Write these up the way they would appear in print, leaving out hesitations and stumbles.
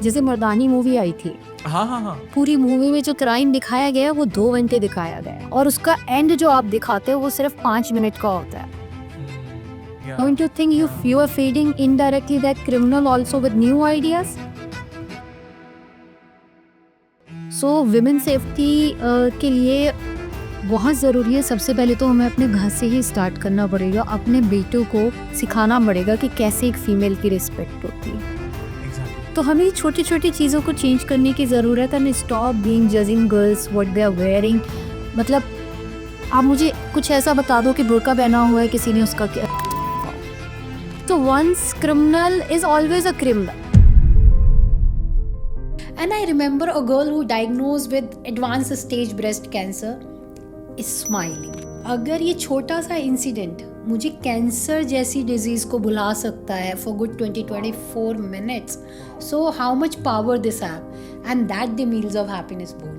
जैसे मर्दानी मूवी आई थी, हाँ पूरी मूवी में जो क्राइम दिखाया गया वो 2 घंटे दिखाया गया और उसका एंड जो आप दिखाते हो वो सिर्फ 5 मिनट का होता है. Don't you think you are feeding indirectly that criminal also with new ideas? So women safety के लिए बहुत ज़रूरी है. सबसे पहले तो हमें अपने घर से ही स्टार्ट करना पड़ेगा. अपने बेटों को सिखाना पड़ेगा कि कैसे एक फीमेल की रिस्पेक्ट होती है. तो हमें छोटी छोटी चीज़ों को चेंज करने की ज़रूरत है. Stop being judging girls what they are wearing. मतलब आप मुझे कुछ ऐसा बता दो कि बुर्का पहना हुआ है किसी ने, उसका क्या. तो once criminal is always a criminal. And I remember a girl who diagnosed with advanced stage breast cancer is smiling. अगर ये छोटा सा इंसिडेंट मुझे कैंसर जैसी डिजीज को भुला सकता है for good 20-24 minutes, so how much power this have, and that the meals of happiness born.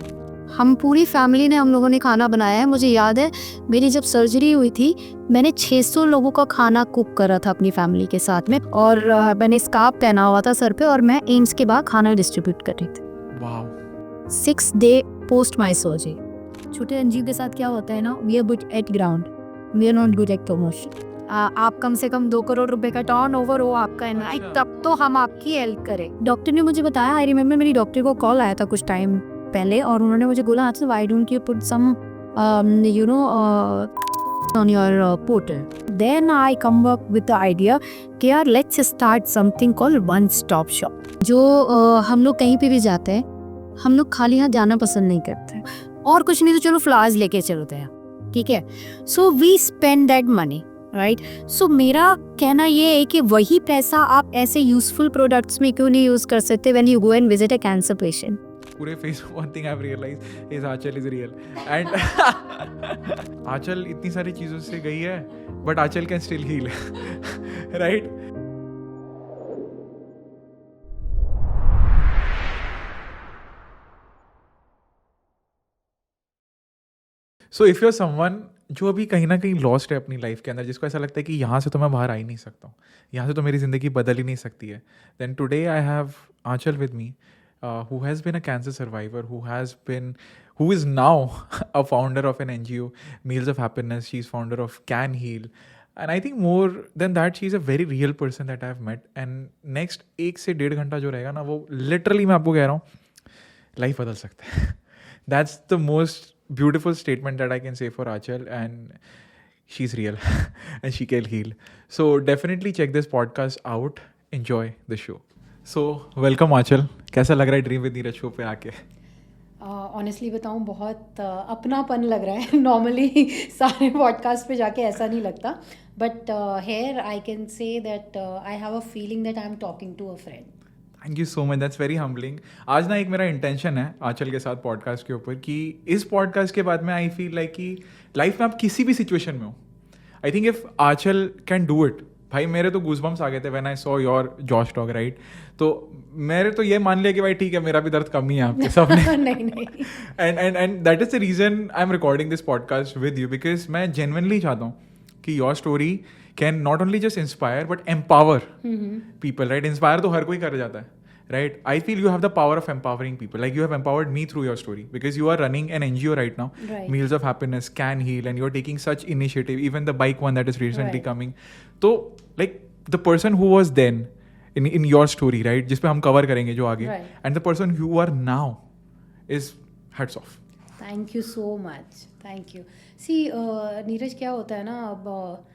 हम पूरी फैमिली ने हम लोगों ने खाना बनाया है. मुझे याद है मेरी जब सर्जरी हुई थी मैंने 600 लोगों का खाना कुक करा था अपनी फैमिली के साथ में, और मैंने स्कार्फ पहना हुआ था सर पे और मैं एम्स के बाद खाना डिस्ट्रीब्यूट कर रही थी. Wow. 6 day post my surgery. छोटे अंजीव के साथ क्या होता है ना, we are good at ground, we are not good at promotion. आप कम से कम 2 करोड़ रुपए का टर्न ओवर हो आपका इनकम, तब तो हम आपकी हेल्प करें. डॉक्टर ने मुझे बताया, आई रिमेम्बर मेरी डॉक्टर को कॉल आया था कुछ टाइम पहले और उन्होंने मुझे बोला अच्छा why don't you put some on your portal. Then I come up with the idea कि यार let's start something called one stop shop. जो हम लोग कहीं पे भी जाते हैं, हम लोग खाली हाथ जाना पसंद नहीं करते, और कुछ नहीं तो चलो फ्लावर्स लेके चलते हैं, ठीक है. So we spend that money, right? So मेरा कहना ये है कि वही पैसा आप ऐसे यूजफुल प्रोडक्ट्स में क्यों नहीं यूज कर सकते when you go and visit a cancer patient. पूरे face one thing I've realized is Aanchal is real and Aanchal इतनी सारी चीज़ों से गई है but Aanchal can still heal right. So if you're someone जो अभी कहीं ना कहीं लॉस्ट है अपनी लाइफ के अंदर, जिसको ऐसा लगता है कि यहाँ से तो मैं बाहर आ ही नहीं सकता हूँ, यहाँ से तो मेरी ज़िंदगी बदल ही नहीं सकती है, then today I have Aanchal with me. Who has been a cancer survivor, who is now a founder of an NGO, Meals of Happiness. She's founder of Can Heal. And I think more than that, she's a very real person that I've met. And next 1 से 1.5 घंटा जो रहेगा ना, वो literally मैं आपको कह रहा हूँ, लाइफ बदल सकता है. That's the most beautiful statement that I can say for Aanchal, and she's real and she can heal. So definitely check this podcast out. Enjoy the show. So welcome Aanchal. कैसा लग रहा है dream with Neeraj show पे आके? Honestly बताऊं बहुत अपनापन लग रहा है. नॉर्मली सारे पॉडकास्ट पे जाके ऐसा नहीं लगता, but here I can say that I have a feeling that I am talking to a friend. Thank you so much, that's very humbling. आज ना एक मेरा इंटेंशन है आंचल के साथ पॉडकास्ट के ऊपर कि इस पॉडकास्ट के बाद में आई फील लाइक कि लाइफ में आप किसी भी सिचुएशन में हो, I think if Aanchal can do it. भाई मेरे तो गूज़बम्स आ गए थे when I saw your Josh talk, right? तो मेरे तो ये मान लिया कि भाई ठीक है, मेरा भी दर्द कम ही है आपके सामने. नहीं. And that is the reason I am recording this podcast with you, because मैं जेन्युइनली चाहता हूँ कि your story can not only just inspire but empower people, right? Inspire तो हर कोई कर जाता है, right? I feel you have the power of empowering people. Like you have empowered me through your story because you are running an NGO right now, right. Meals of Happiness, Can Heal, and you're taking such initiative. Even the bike one that is recently coming. So like the person who was then in your story, right? जिस पे हम cover करेंगे जो आगे, and the person you are now is hats off. Thank you so much. Thank you. See, Neeraj क्या होता है ना, अब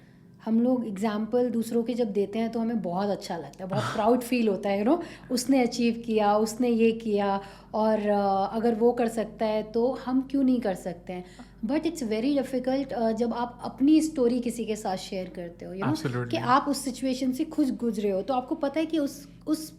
हम लोग एग्जाम्पल दूसरों के जब देते हैं तो हमें बहुत अच्छा लगता है, बहुत प्राउड फील होता है, यू नो, उसने अचीव किया, उसने ये किया, और अगर वो कर सकता है तो हम क्यों नहीं कर सकते हैं. बट इट्स वेरी डिफ़िकल्ट जब आप अपनी स्टोरी किसी के साथ शेयर करते हो, यू नो, कि आप उस सिचुएशन से खुद गुजरे हो, तो आपको पता है कि उस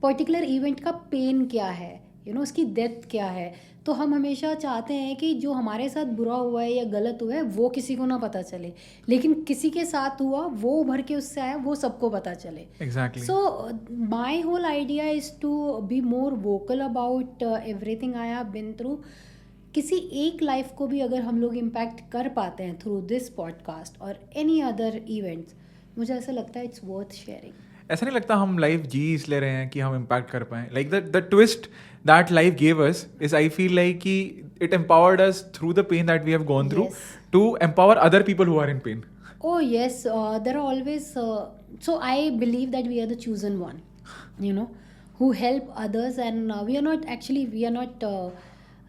पर्टिकुलर इवेंट का पेन क्या है, यू नो, उसकी डेप्थ क्या है. तो हम हमेशा चाहते हैं कि जो हमारे साथ बुरा हुआ है या गलत हुआ है वो किसी को ना पता चले, लेकिन किसी के साथ हुआ वो उभर के उससे आया वो सबको पता चले. Exactly. So my whole idea is to be more vocal about everything I have been through. किसी एक लाइफ को भी अगर हम लोग इम्पैक्ट कर पाते हैं थ्रू दिस पॉडकास्ट और एनी अदर इवेंट्स, मुझे ऐसा लगता है इट्स वर्थ शेयरिंग. ऐसा नहीं लगता हम लाइफ जी इसलिए रहे हैं कि हम इम्पैक्ट कर पाएं. Like the twist that life gave us is I feel like कि it empowered us through the pain that we have gone through Yes. To empower other people who are in pain. Oh, yes, there are always. So I believe that we are the chosen one, who help others, and we are not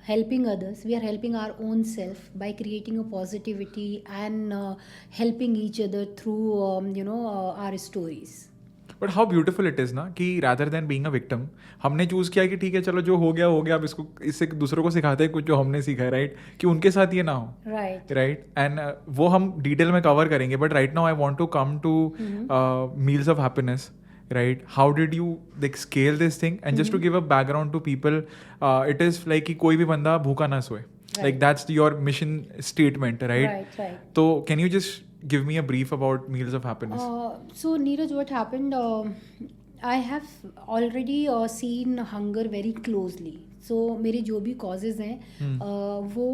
helping others. We are helping our own self by creating a positivity and helping each other through, our stories. But how beautiful it is ना कि rather than being a victim हमने choose किया कि ठीक है चलो जो हो गया अब इसको इससे दूसरों को सिखाते हैं कुछ जो हमने सीखा है, राइट, कि उनके साथ ये ना हो. Right. राइट एंड वो हम डिटेल में कवर करेंगे. But right now I want to come to Meals of Happiness. Right, how did you like scale this thing? And just to give a background to people, it is like कि कोई भी बंदा भूखा ना सोए. Like that's your mission statement, right? Right. So can you just give me a brief about Meals of Happiness? So Neeraj, what happened? I have already seen hunger very closely. So मेरे जो भी causes हैं वो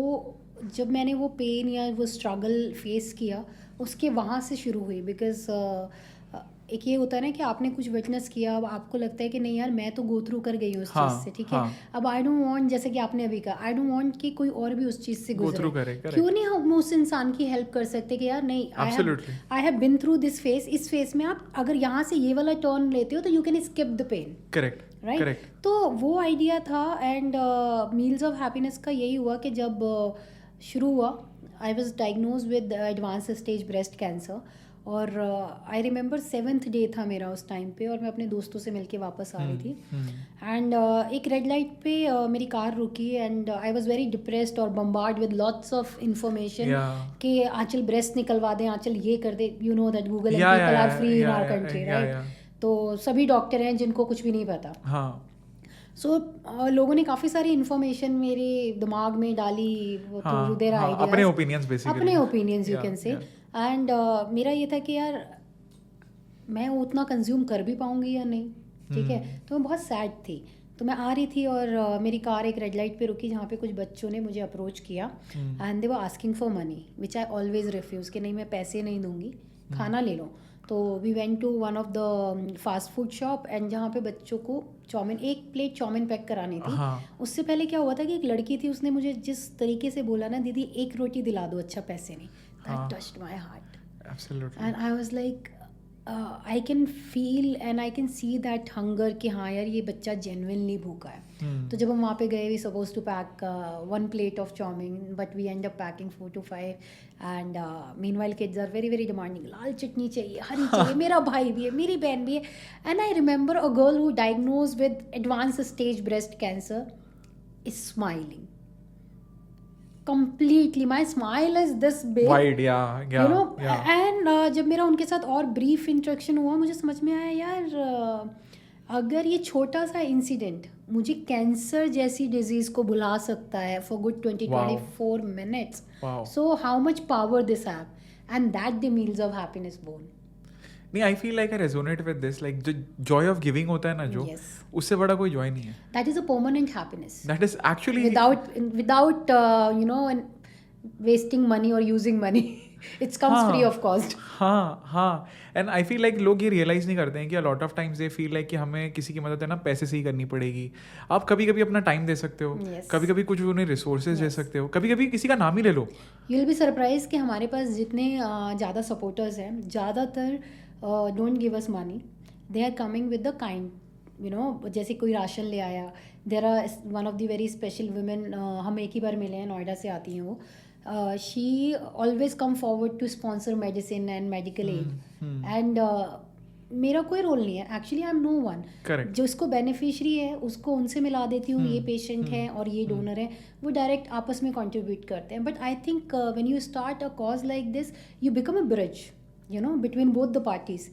जब मैंने वो pen या वो स्ट्रगल फेस किया उसके वहाँ से शुरू हुई. बिकॉज एक ये होता है ना कि आपने कुछ विटनेस किया, अब आपको लगता है कि नहीं यार मैं तो गो थ्रू कर गई हूँ उस चीज़ से, ठीक है. अब आई डोंट वांट, जैसे कि आपने अभी कहा, आई डोंट वांट कि कोई और भी उस चीज़ से गुजरे. क्यों नहीं हम उस इंसान की हेल्प कर सकते कि यार नहीं, I have been through this face. इस फेस में आप अगर यहाँ से ये वाला टर्न लेते हो तो you can skip the pain. Correct, right. तो वो आइडिया था. एंड मील्स ऑफ हैप्पीनेस का यही हुआ कि जब शुरू हुआ, I was diagnose with advance stage breast cancer. और आई रिमेंबर 7th डे था मेरा उस टाइम पे, और मैं अपने दोस्तों से मिलके वापस आ रही थी. एंड एक रेड लाइट पे मेरी कार रुकी and I was very depressed और bombarded with lots of information कि आंचल ब्रेस्ट निकलवा दें, आंचल ये कर दे. You know that Google and people are free in our country, right. तो सभी डॉक्टर हैं जिनको कुछ भी नहीं पता. सो लोगों ने काफ़ी सारी इन्फॉर्मेशन मेरे दिमाग में डाली थ्रू देयर आइडियाज, अपने opinions you can say. And मेरा ये था कि यार मैं उतना कंज्यूम कर भी पाऊंगी या नहीं, ठीक है. तो मैं बहुत सैड थी. तो मैं आ रही थी और मेरी कार एक रेड लाइट पे रुकी जहाँ पे कुछ बच्चों ने मुझे अप्रोच किया and they were asking for money which I always refuse कि नहीं मैं पैसे नहीं दूंगी, खाना ले लो. तो we went to one of the fast food shop and जहाँ पे बच्चों को चाउमीन, एक प्लेट चाउमीन पैक करानी थी. उससे पहले क्या हुआ था कि एक लड़की थी, उसने मुझे जिस तरीके से बोला ना, दीदी एक रोटी दिला दो, अच्छा पैसे नहीं. That touched my heart. Absolutely. And I was like, I can feel and I can see that hunger कि हाँ यार ये बच्चा genuinely भूखा है. तो जब हम वहाँ पे गए, we supposed to pack 1 plate of chow-mein, but we end up packing 4 to 5. And meanwhile kids are very very demanding. लाल चटनी चाहिए, हरी चाहिए, मेरा भाई भी है, मेरी बहन भी है. And I remember a girl who diagnosed with advanced stage breast cancer is smiling. Completely, my smile is this big, wide, you know. And जब मेरा उनके साथ और ब्रीफ इंट्रैक्शन हुआ, मुझे समझ में आया यार अगर ये छोटा सा इंसिडेंट मुझे कैंसर जैसी डिजीज को बुला सकता है for good 20-24 minutes, so how much power this have, and that the meals of happiness born. नहीं, आई feel like I resonate with this. Like जो जॉय ऑफ गिविंग होता है ना, जो उससे बड़ा कोई जॉय नहीं है. That is a permanent happiness. That is actually without you know wasting money और using money. It's comes free of cost. हाँ. एंड आई फील लाइक लोग ये रियलाइज नहीं करते हैं कि lot of times they feel like कि हमें किसी की मदद है ना पैसे से ही करनी पड़ेगी. आप कभी कभी अपना टाइम दे सकते हो, कभी कभी कुछ उन्हें रिसोर्सेज दे सकते हो, कभी कभी किसी का नाम ही ले लो. यू विल बी सरप्राइज कि हमारे पास जितने ज़्यादा सपोर्टर्स हैं, ज़्यादातर don't give us money. They are coming with the kind, you know, जैसे कोई राशन ले आया. There are one of the very special women, हम एक ही बार मिले हैं, नोएडा से आती हैं वो. She always come forward to sponsor medicine and medical aid. And मेरा कोई रोल नहीं है actually. I am no one. जो इसको बेनिफिशरी है उसको उनसे मिला देती हूँ, ये पेशेंट है और ये डोनर है, वो डायरेक्ट आपस में कंट्रीब्यूट करते हैं. But I think when you start a cause like this, you become a bridge, you know, between both the parties.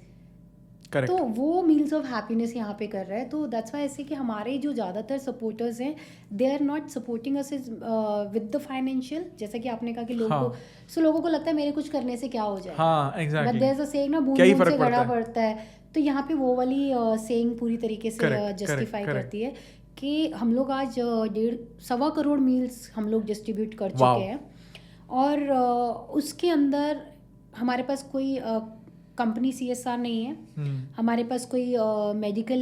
Correct. तो वो मील्स ऑफ हैप्पीनेस यहाँ पे कर रहा है. तो दैट्स वाई ऐसे कि हमारे जो ज़्यादातर सपोर्टर्स हैं, they are not supporting us with the financial, जैसा कि आपने कहा कि लोगों को लगता है मेरे कुछ करने से क्या हो जाए. हाँ, exactly. But there is a saying ना, बूंद बूंद से घड़ा पड़ता है. तो यहाँ पे वो वाली सेइंग पूरी तरीके से जस्टिफाई करती है कि हम लोग आज 1.25 करोड़ मील्स हम लोग डिस्ट्रीब्यूट कर चुके हैं. और उसके अंदर हमारे पास कोई कंपनी CSR नहीं है, हमारे पास कोई मेडिकल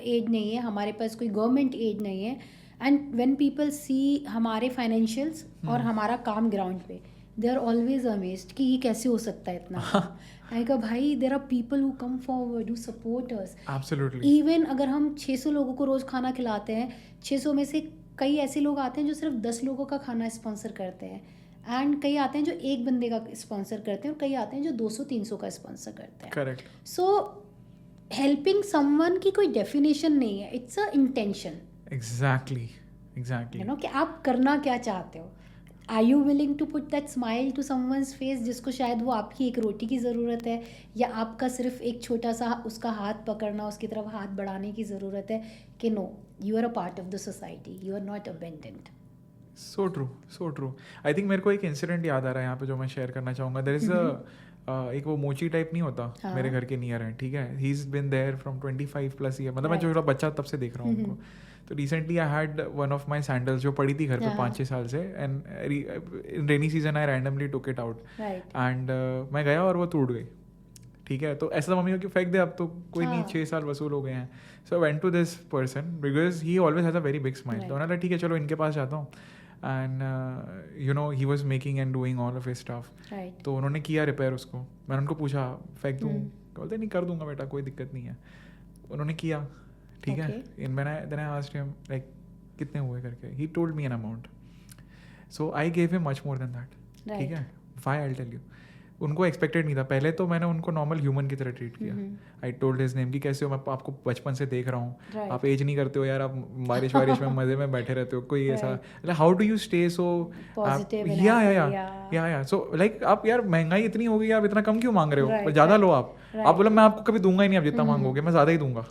एड नहीं है, हमारे पास कोई गवर्नमेंट एड नहीं है. एंड व्हेन पीपल सी हमारे फाइनेंशियल्स और हमारा काम ग्राउंड पे, दे आर ऑलवेज अमेज्ड कि ये कैसे हो सकता है इतना. आई कहा भाई there are people who come forward, who support us. Absolutely. Even अगर हम 600 लोगों को रोज खाना खिलाते हैं, 600 में से कई ऐसे लोग आते हैं जो सिर्फ 10 लोगों का खाना स्पॉन्सर करते हैं, एंड कई आते हैं जो एक बंदे का स्पॉन्सर करते हैं, और कई आते हैं जो 200-300 का स्पॉन्सर करते हैं. करेक्ट. सो हेल्पिंग समवन की कोई डेफिनेशन नहीं है, it's a intention. Exactly. You know कि आप करना क्या चाहते हो. Are you willing to put that smile to someone's face, जिसको शायद वो आपकी एक रोटी की ज़रूरत है, या आपका सिर्फ एक छोटा सा उसका हाथ पकड़ना, उसकी तरफ हाथ बढ़ाने की ज़रूरत है. कि no, you are a part of the society, you are not abandoned. So true, so true. I think मेरे को एक इंसिडेंट याद आ रहा है यहाँ पे जो मैं शेयर करना चाहूँगा. देयर इज एक वो मोची टाइप नहीं होता, हाँ. मेरे घर के नियर है, ठीक है. He is been there from 25+ year, मतलब मैं जो बच्चा तब से देख रहा हूँ उनको. तो recently I had one of my sandals जो पड़ी थी घर पे 5-6 साल से, and in rainy season I randomly took it out, and मैं गया और वो टूट गई. ठीक है, तो ऐसा मम्मी को फेंक दे, अब तो कोई नहीं, 6 साल वसूल हो गए हैं. So I went to this person because he always has a very big smile. तो उन्होंने ठीक है चलो इनके पास जाता हूँ, and you know he was making and doing all of his stuff. तो उन्होंने किया रिपेयर उसको. मैंने उनको पूछा फेंक दूँ, बोलते नहीं कर दूंगा बेटा, कोई दिक्कत नहीं है. उन्होंने किया, ठीक है. Then I asked him like कितने हुए करके. He told me an amount. So I gave him much more than that. ठीक है, why I will tell you. उनको एक्सपेक्टेड नहीं था. पहले तो मैंने उनको नॉर्मल ह्यूमन की तरह ट्रीट किया. आई टोल्ड हिज नेम कि कैसे हो, मैं आपको बचपन से देख रहा हूँ, आप एज नहीं करते हो यार, आप बारिश में मजे में बैठे रहते हो. कोई ऐसा how do you stay so positive. या सो लाइक आप यार महंगाई इतनी हो गई, आप इतना कम क्यों मांग रहे हो, ज़्यादा लो आप. आप बोला मैं आपको कभी दूंगा ही नहीं, आप जितना मांगोगे मैं ज़्यादा ही दूंगा.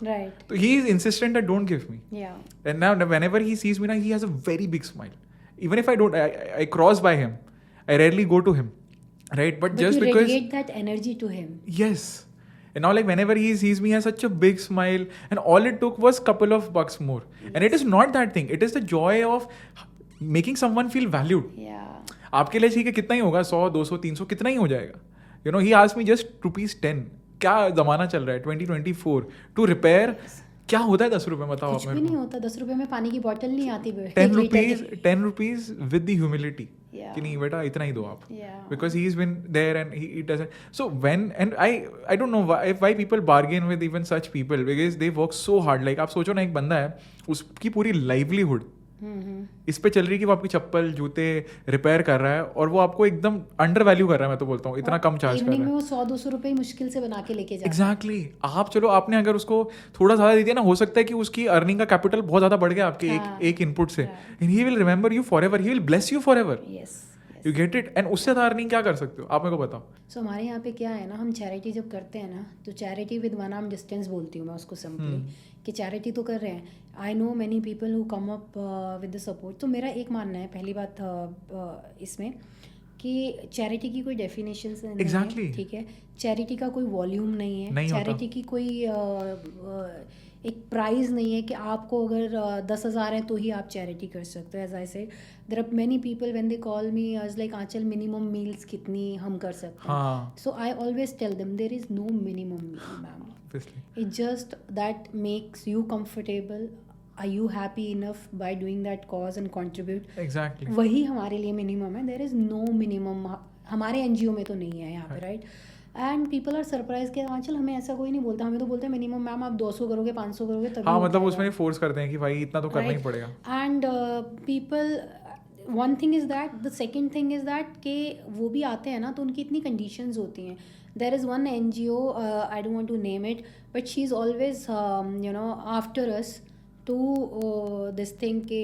तो he is insistent that don't give me. And now whenever he sees me ना, he has a very big smile. Even if I cross by him, I rarely go to him. Right, but just you because radiate that energy to him. Yes, and now like whenever he sees me, he has such a big smile, and all it took was couple of bucks more. Yes. And it is not that thing. It is the joy of making someone feel valued. Yeah. आपके लिए ठीक है कितना ही होगा, 100, 200, 300 कितना ही हो जाएगा. You know, he asked me just ₹10. क्या जमाना चल रहा है 2024 to repair. Yes. क्या होता है 10 रुपए, बताओ. कुछ भी नहीं होता 10 रुपए में, पानी की बोतल नहीं आती. 10 rupees with the humility. कि नहीं बेटा इतना ही दो आप. Because he's been there and he doesn't. So when, and I don't know why people bargain with even such people, because they work so hard. Like आप सोचो ना, एक बंदा है उसकी पूरी livelihood इस पे चल रही है कि वो आपकी चप्पल जूते रिपेयर कर रहा है, और वो आपको एकदम अंडर वैल्यू कर रहा है. मैं तो बोलता हूँ इतना कम चार्ज कर रहा है. वो 100-200 रुपए मुश्किल से बना के लेके जाता है. एग्जैक्टली. आप चलो आपने अगर उसको थोड़ा ज़्यादा दे दिया ना, हो सकता है कि उसकी अर्निंग का कैपिटल बहुत ज़्यादा बढ़ गया आपके एक इनपुट से. And he will remember you for ever, he will bless you for ever. You get it. And उससे ज़्यादा अर्निंग क्या कर सकते हो आप मेरे को बताओ. सो हमारे यहाँ पे क्या है ना, हम चैरिटी जब करते हैं ना, तो charity with one arm distance बोलती हूँ मैं उसको सिंपली, कि चैरिटी तो कर रहे हैं. I know many people who come up with the support. तो मेरा एक मानना है, पहली बात इसमें कि चैरिटी की कोई डेफिनेशन नहीं है. ठीक है, चैरिटी का कोई वॉल्यूम नहीं है. चैरिटी की कोई एक प्राइस नहीं है कि आपको अगर 10,000 है तो ही आप चैरिटी कर सकते हो. As I said, there are many people when they call me as like Anchal minimum meals कितनी हम कर सकते हैं. So I always tell them there is no minimum meal ma'am. It's just that makes you comfortable. Are you happy enough by doing that cause and contribute? Exactly. वही हमारे लिए minimum है. There is no minimum. हमारे NGO में तो नहीं है यहाँ पे, right? And people are surprised कि आंचल हमें ऐसा कोई नहीं बोलता. हमें तो बोलते हैं मिनिमम मैम आप 200 करोगे, 500 करोगे तभी. हाँ, मतलब उसमें फोर्स करते हैं कि भाई इतना तो करना ही पड़ेगा. And people, one thing is that, the second thing is that कि वो भी आते हैं ना तो उनकी इतनी conditions होती हैं. There is one NGO, I don't want to name it, but she's always, after us to this thing के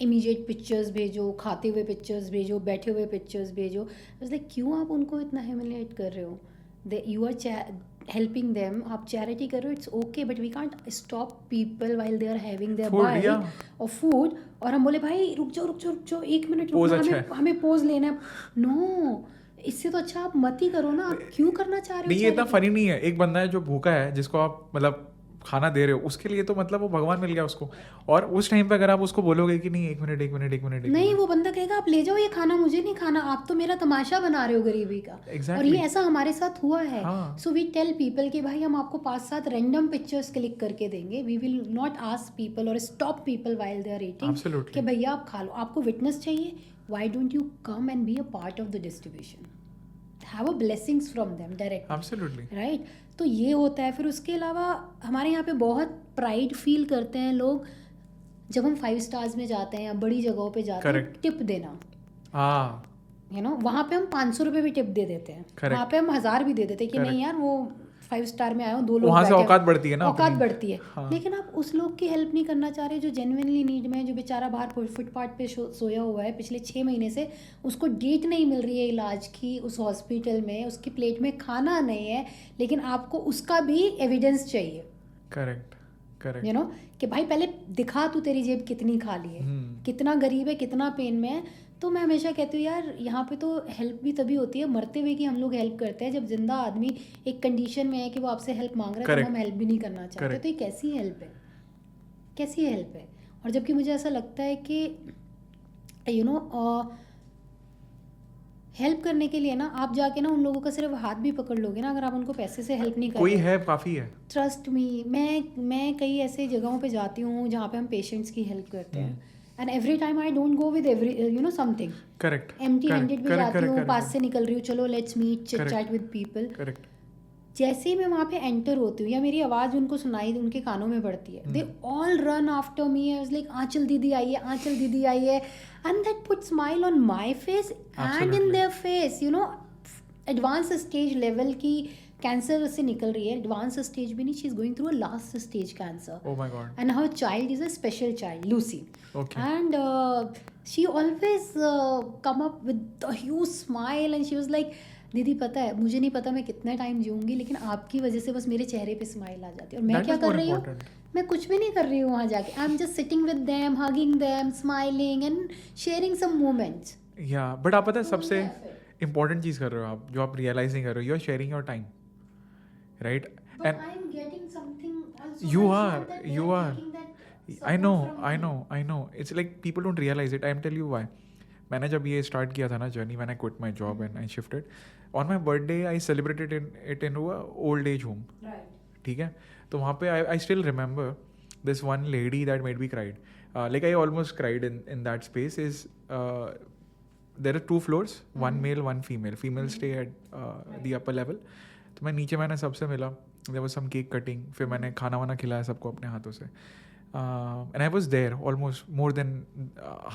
immediate pictures भेजो, खाते हुए pictures भेजो, बैठे हुए pictures भेजो. I was like, क्यों आप उनको इतना humiliate कर रहे हो? You are helping them, आप charity कर रहे हो, it's okay, but we can't stop people while they are having their bite of food. और हम बोले भाई रुक जाओ 1 मिनट रुको, हमें pose लेना है. No, इससे तो अच्छा आप मत ही करो ना. आप क्यों करना चाह रहे हो? नहीं, ये इतना फनी नहीं है. एक बंदा है जो भूखा है, जिसको आप मतलब खाना दे रहे हो, उसके लिए तो मतलब वो भगवान मिल गया उसको। और उस टाइम पे अगर आप उसको बोलोगे कि नहीं 1 मिनट 1 मिनट 1 मिनट 1 नहीं, मिनट, वो बंदा कहेगा आप ले जाओ ये खाना, मुझे नहीं खाना, आप तो मेरा तमाशा बना रहे हो गरीबी का। और ये एग्जैक्टली, ऐसा हमारे साथ हुआ है। हाँ सो वी टेल पीपल कि भाई हम आपको 5-7 रैंडम पिक्चर्स क्लिक करके देंगे, we will not ask people और stop people while they are eating कि एब्सोल्युटली, भैया आप खा लो, आपको विटनेस चाहिए, why don't you come and be a part of the distribution, have a blessings from them direct, absolutely, right. तो ये होता है। फिर उसके अलावा हमारे यहाँ पे बहुत प्राइड फील करते हैं लोग जब हम 5 स्टार्स में जाते हैं या बड़ी जगहों पे जाते हैं, करेक्ट, टिप देना, हाँ वहाँ पे हम 500 रुपये भी टिप दे देते हैं, वहाँ करेक्ट, पे हम 1000 भी दे देते हैं कि नहीं करेक्ट, यार वो 5 स्टार में आए हो, 2 लोग वहाँ से बैठे औकात बढ़ती है ना औकात अपनी, बढ़ती है। हाँ लेकिन आप उस लोग की हेल्प नहीं करना चाह रहे जो जेन्युइनली नीड में है, जो बेचारा बाहर फुटपाथ पे सोया हुआ है पिछले 6 महीने से, उसको डेट नहीं मिल रही है इलाज की उस हॉस्पिटल में, उसकी प्लेट में खाना नहीं है, लेकिन आपको उसका भी एविडेंस चाहिए, करेक्ट, करेक्ट, कि भाई पहले दिखा तू तेरी जेब कितनी खाली है, कितना गरीब है, कितना पेन में है। तो मैं हमेशा कहती हूँ यार यहाँ पे तो हेल्प भी तभी होती है मरते हुए कि हम लोग हेल्प करते हैं, जब जिंदा आदमी एक कंडीशन में है कि वो आपसे हेल्प मांग रहा है तो करेक्ट, हम हेल्प भी नहीं करना चाहते। करेक्ट, तो ये कैसी हेल्प है, कैसी हेल्प है। और जबकि मुझे ऐसा लगता है कि हेल्प करने के लिए ना आप जाके ना उन लोगों का सिर्फ हाथ भी पकड़ लोगे ना, अगर आप उनको पैसे से हेल्प नहीं कर कोई रहे, है काफ़ी है, ट्रस्ट मी, मैं कई ऐसे जगहों पे जाती हूँ जहाँ पे हम पेशेंट्स की हेल्प करते हैं, and every time I don't go with every something correct, empty correct, handed भी करेक्ट, जाती हूँ, करेक्ट, पास से निकल रही हूँ, चलो let's meet chit correct, chat with people. Correct, जैसे ही मैं वहाँ पे एंटर होती हूँ या मेरी आवाज़ उनको सुनाई उनके कानों में पड़ती है, they all run after me, I was like Anchal दीदी आई है, आंचल दीदी आई है, and that put smile on my face and in Absolutely. There face. Advance stage level की कैंसर से निकल रही है, एडवांस स्टेज भी नहीं, she is going through a last stage cancer, Oh my God. and her child is a special child, Lucy. Okay. And she always come up with a huge smile and she was like, दीदी पता है मुझे नहीं पता मैं कितना time जीऊँगी, लेकिन आपकी वजह से बस मेरे चेहरे पे स्माइल आ जाती है। और मैं That क्या is कर more रही हूँ, important. मैं कुछ भी नहीं कर रही हूँ वहाँ जाके, I am just sitting with them, hugging them, smiling and sharing some moments. Yeah, but आप पता है सबसे इम्पोर्टेंट चीज़ कर रहे हो आप, जो आप रियलाइज नहीं कर रहे हो, you are sharing your time, right? But and I am getting something also. You It's are, not that they you are are. taking that I support know, from I me. know, I know. It's like people don't realize it. I'll tell you why. मैंने जब ये start किया था ना journey, when I quit my job and I shifted, on my birthday I celebrated it in a old age home. Right. ठीक है, तो वहाँ पे I still remember this one lady that made me cried. Like I almost cried in that space. There are 2 floors, one male, one female. Female stay at the upper level. तो मैं नीचे मैंने सबसे मिला. There was some cake cutting. फिर मैंने खाना वाना खिलाया सबको अपने हाथों से. And I was there almost more than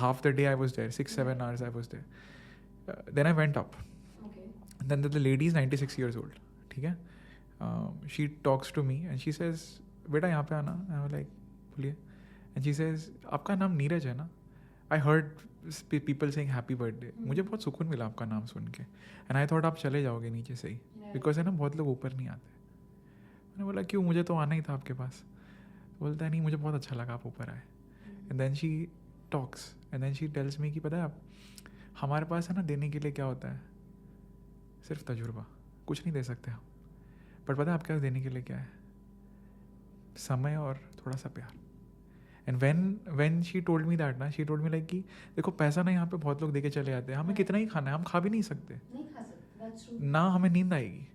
half the day I was there. 6-7 hours I was there. Then I went up. Okay. And then the lady is 96 years old. ठीक है? She talks to me and she says, बेटा यहाँ पे आना. I was like, बोलिए. And she says, आपका नाम नीरज है ना? I heard people saying happy birthday. मुझे बहुत सुकून मिला आपका नाम सुन के. And I thought आप चले जाओगे नीचे से ही. Because है ना बहुत लोग ऊपर नहीं आते. मैंने बोला क्यों, मुझे तो आना ही था आपके पास. बोलता है नहीं, मुझे बहुत अच्छा लगा आप ऊपर आए. And then she talks and then she tells me कि पता है आप, हमारे पास है ना देने के लिए क्या होता है, सिर्फ तजुर्बा, कुछ नहीं दे सकते हम. पर पता है आपके पास देने के लिए क्या है, समय और थोड़ा सा प्यार. And when she told me that ना, she told me like कि देखो पैसा ना यहाँ पे बहुत लोग देके चले जाते हैं, हमें कितना ही खाना है, हम खा भी नहीं सकते नहीं खा सकते, that's true. ना, हमें नींद आएगी,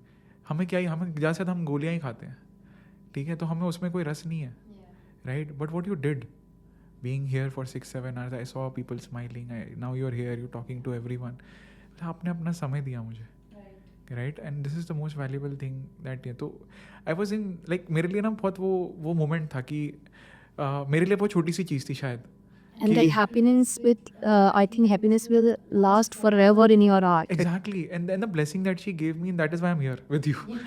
हमें क्या ही, हमें ज़्यादा से ज़्यादा हम गोलियाँ ही खाते हैं. ठीक है, तो हमें उसमें कोई रस नहीं है, right? But what you did being here for 6-7 hours, I saw people smiling, now you're here, you're talking to everyone. आपने अपना समय दिया मुझे, right? And this is the most valuable thing that. तो आई वॉज इन लाइक, मेरे लिए ना बहुत वो मोमेंट था कि मेरे लिए बहुत छोटी सी चीज़ थी शायद. And that happiness I think happiness will last forever in your heart. Exactly, and the blessing that she gave me, and that is why I'm here with you.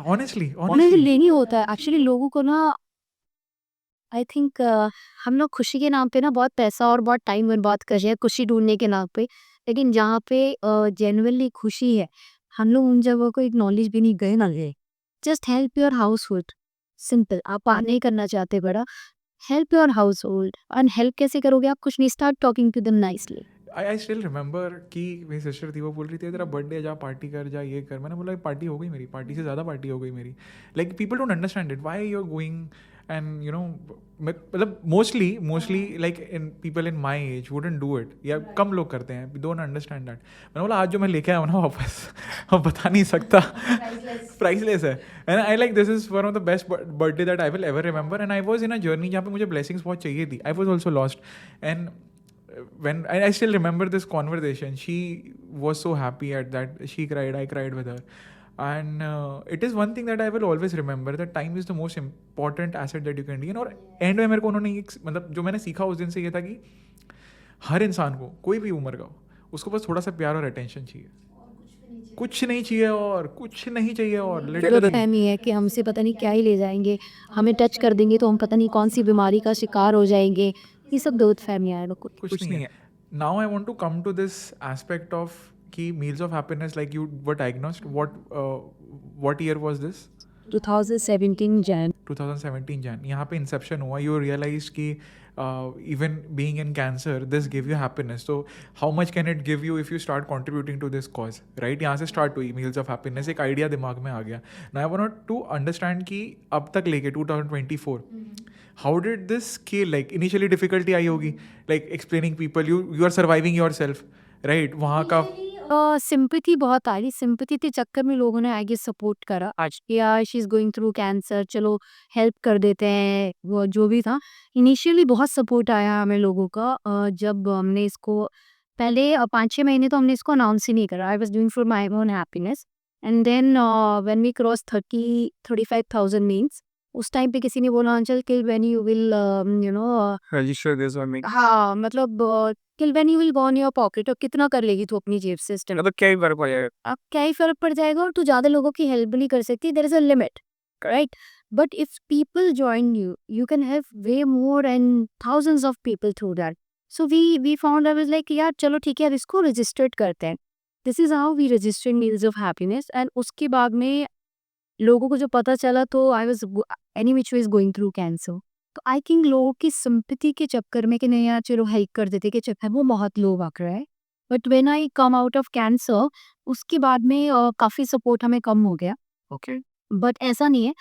Honestly. नहीं होता है एक्चुअली लोगों को ना. आई थिंक हम लोग खुशी के नाम पे ना बहुत पैसा और बहुत टाइम बर्बाद कर रहे हैं खुशी ढूंढने के नाम पे, लेकिन जहाँ पे जेन्युइनली खुशी है हम लोग उन जगहों को एक्नॉलेज भी नहीं गए ना गए. Just help your household, simple. आप नहीं करना चाहते बड़ा, हेल्प योर हाउस होल्ड. और हेल्प कैसे करोगे आप, कुछ नहीं, start talking to them nicely. I still remember कि मेरी सिस्टर थी, वो बोल रही थी तेरा बर्थडे जा पार्टी कर, जा ये कर. मैंने बोला पार्टी हो गई मेरी, पार्टी से ज़्यादा पार्टी हो गई मेरी. Like people don't understand it, why you are going and you know, मतलब mostly like in people in my age wouldn't do it, या कम लोग करते हैं, डोंट अंडरस्टैंड दैट. मैंने बोला आज जो मैं लेके आया हूँ ना वापस, अब बता नहीं सकता, प्राइसलेस है. And I like this is one of the best birthday that I will ever remember. And I was in a journey जहाँ पे मुझे ब्लेसिंग्स बहुत चाहिए थी. I was also lost. And when I still remember this conversation, she was so happy at that, she cried, I cried with her. And it is one thing that I will always remember, that time is the most important asset that you can do. और and में मेरे को उन्होंने मतलब जो मैंने सीखा उस दिन से ये था कि हर इंसान को, कोई भी उम्र का हो, उसको बस थोड़ा सा प्यार और अटेंशन चाहिए, कुछ नहीं चाहिए और कुछ नहीं चाहिए. और गलत फहमी है कि हमसे पता नहीं क्या ही ले जाएंगे, हमें टच कर देंगे तो हम पता नहीं कौन सी बीमारी का शिकार हो जाएंगे. ये सब गलत फहमियाँ हैं. कुछ नहीं है. Now I want to come to this aspect of कि meals of happiness, like you were diagnosed, what year was this? 2017 Jan. 2017 Jan. यहाँ पे इंसेप्शन हुआ. यू रियलाइज कि even being in cancer this give you happiness. तो how much can it give you if you start contributing to this cause, right? यहाँ से start हुई meals of happiness, एक idea दिमाग में आ गया. Now I want to understand कि अब तक लेके 2024 how did this scale? Like initially difficulty I होगी, like explaining people, you are surviving yourself, right? वहाँ का सिंपैथी बहुत आ रही. सिंपैथी के चक्कर में लोगों ने आगे सपोर्ट करा. आज यार she is going through cancer, चलो हेल्प कर देते हैं. वो जो भी था, इनिशियली बहुत सपोर्ट आया हमें लोगों का. जब हमने इसको पहले 5-6 महीने तो हमने इसको अनाउंस ही नहीं करा. I was doing for my own happiness. And then when we cross 30-35,000 means, उस टाइम पे किसी ने बोला Anchal kill when you will register this on me. हाँ मतलब kill when you will go in your pocket. और कितना कर लेगी तू अपनी जेब से इस टाइम? मतलब क्या ही फर्क पड़ेगा? अब क्या ही फर्क पड़ जाएगा. और तू ज्यादा लोगों की हेल्प भी नहीं कर सकती. There is a limit, right? But if people join you, you can have way more and thousands of people through that. So we found, I was like यार चलो ठीक है, अब इसको रजिस्टर्ड करते हैं. This is how we registered Meals of Happiness. And उसके बाद में लोगों को जो पता चला, तो I was any which way is going through cancer. तो आई थिंक लोगों की सिंपैथी के चक्कर में कि नहीं यार चलो हेल्प कर देते के चक्कर में वो बहुत लो भाग रहा है. But when I come out of cancer, उसके बाद में काफ़ी सपोर्ट हमें कम हो गया. Okay. बट ऐसा नहीं है.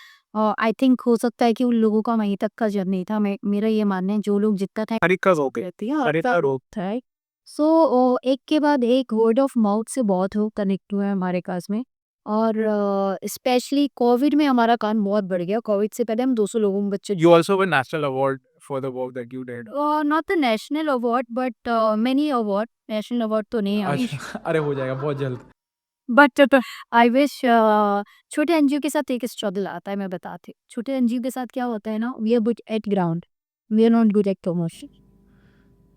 आई थिंक हो सकता है कि उन लोगों का वहीं तक का जर्नी था. मेरा ये मानना है जो लोग जितना टाइम तरीका रोक रहती है तरीका रोक था. सो एक के बाद एक वर्ड ऑफ माउथ से बहुत लोग कनेक्ट हुए हैं हमारे पास में. और स्पेशली कोविड में हमारा काम बहुत बढ़ गया. कोविड से पहले हम 200 लोगों में बच्चे, You also won national award for the work that you did. Not the national award but many award. National award तो नहीं आई. अच्छा, अरे हो जाएगा बहुत जल्द. But I wish. छोटे एनजीओ के साथ एक स्ट्रगल आता है, मैं बताती हूँ. छोटे एनजीओ के साथ क्या होता है ना, we are good at ground, we are not good at promotion.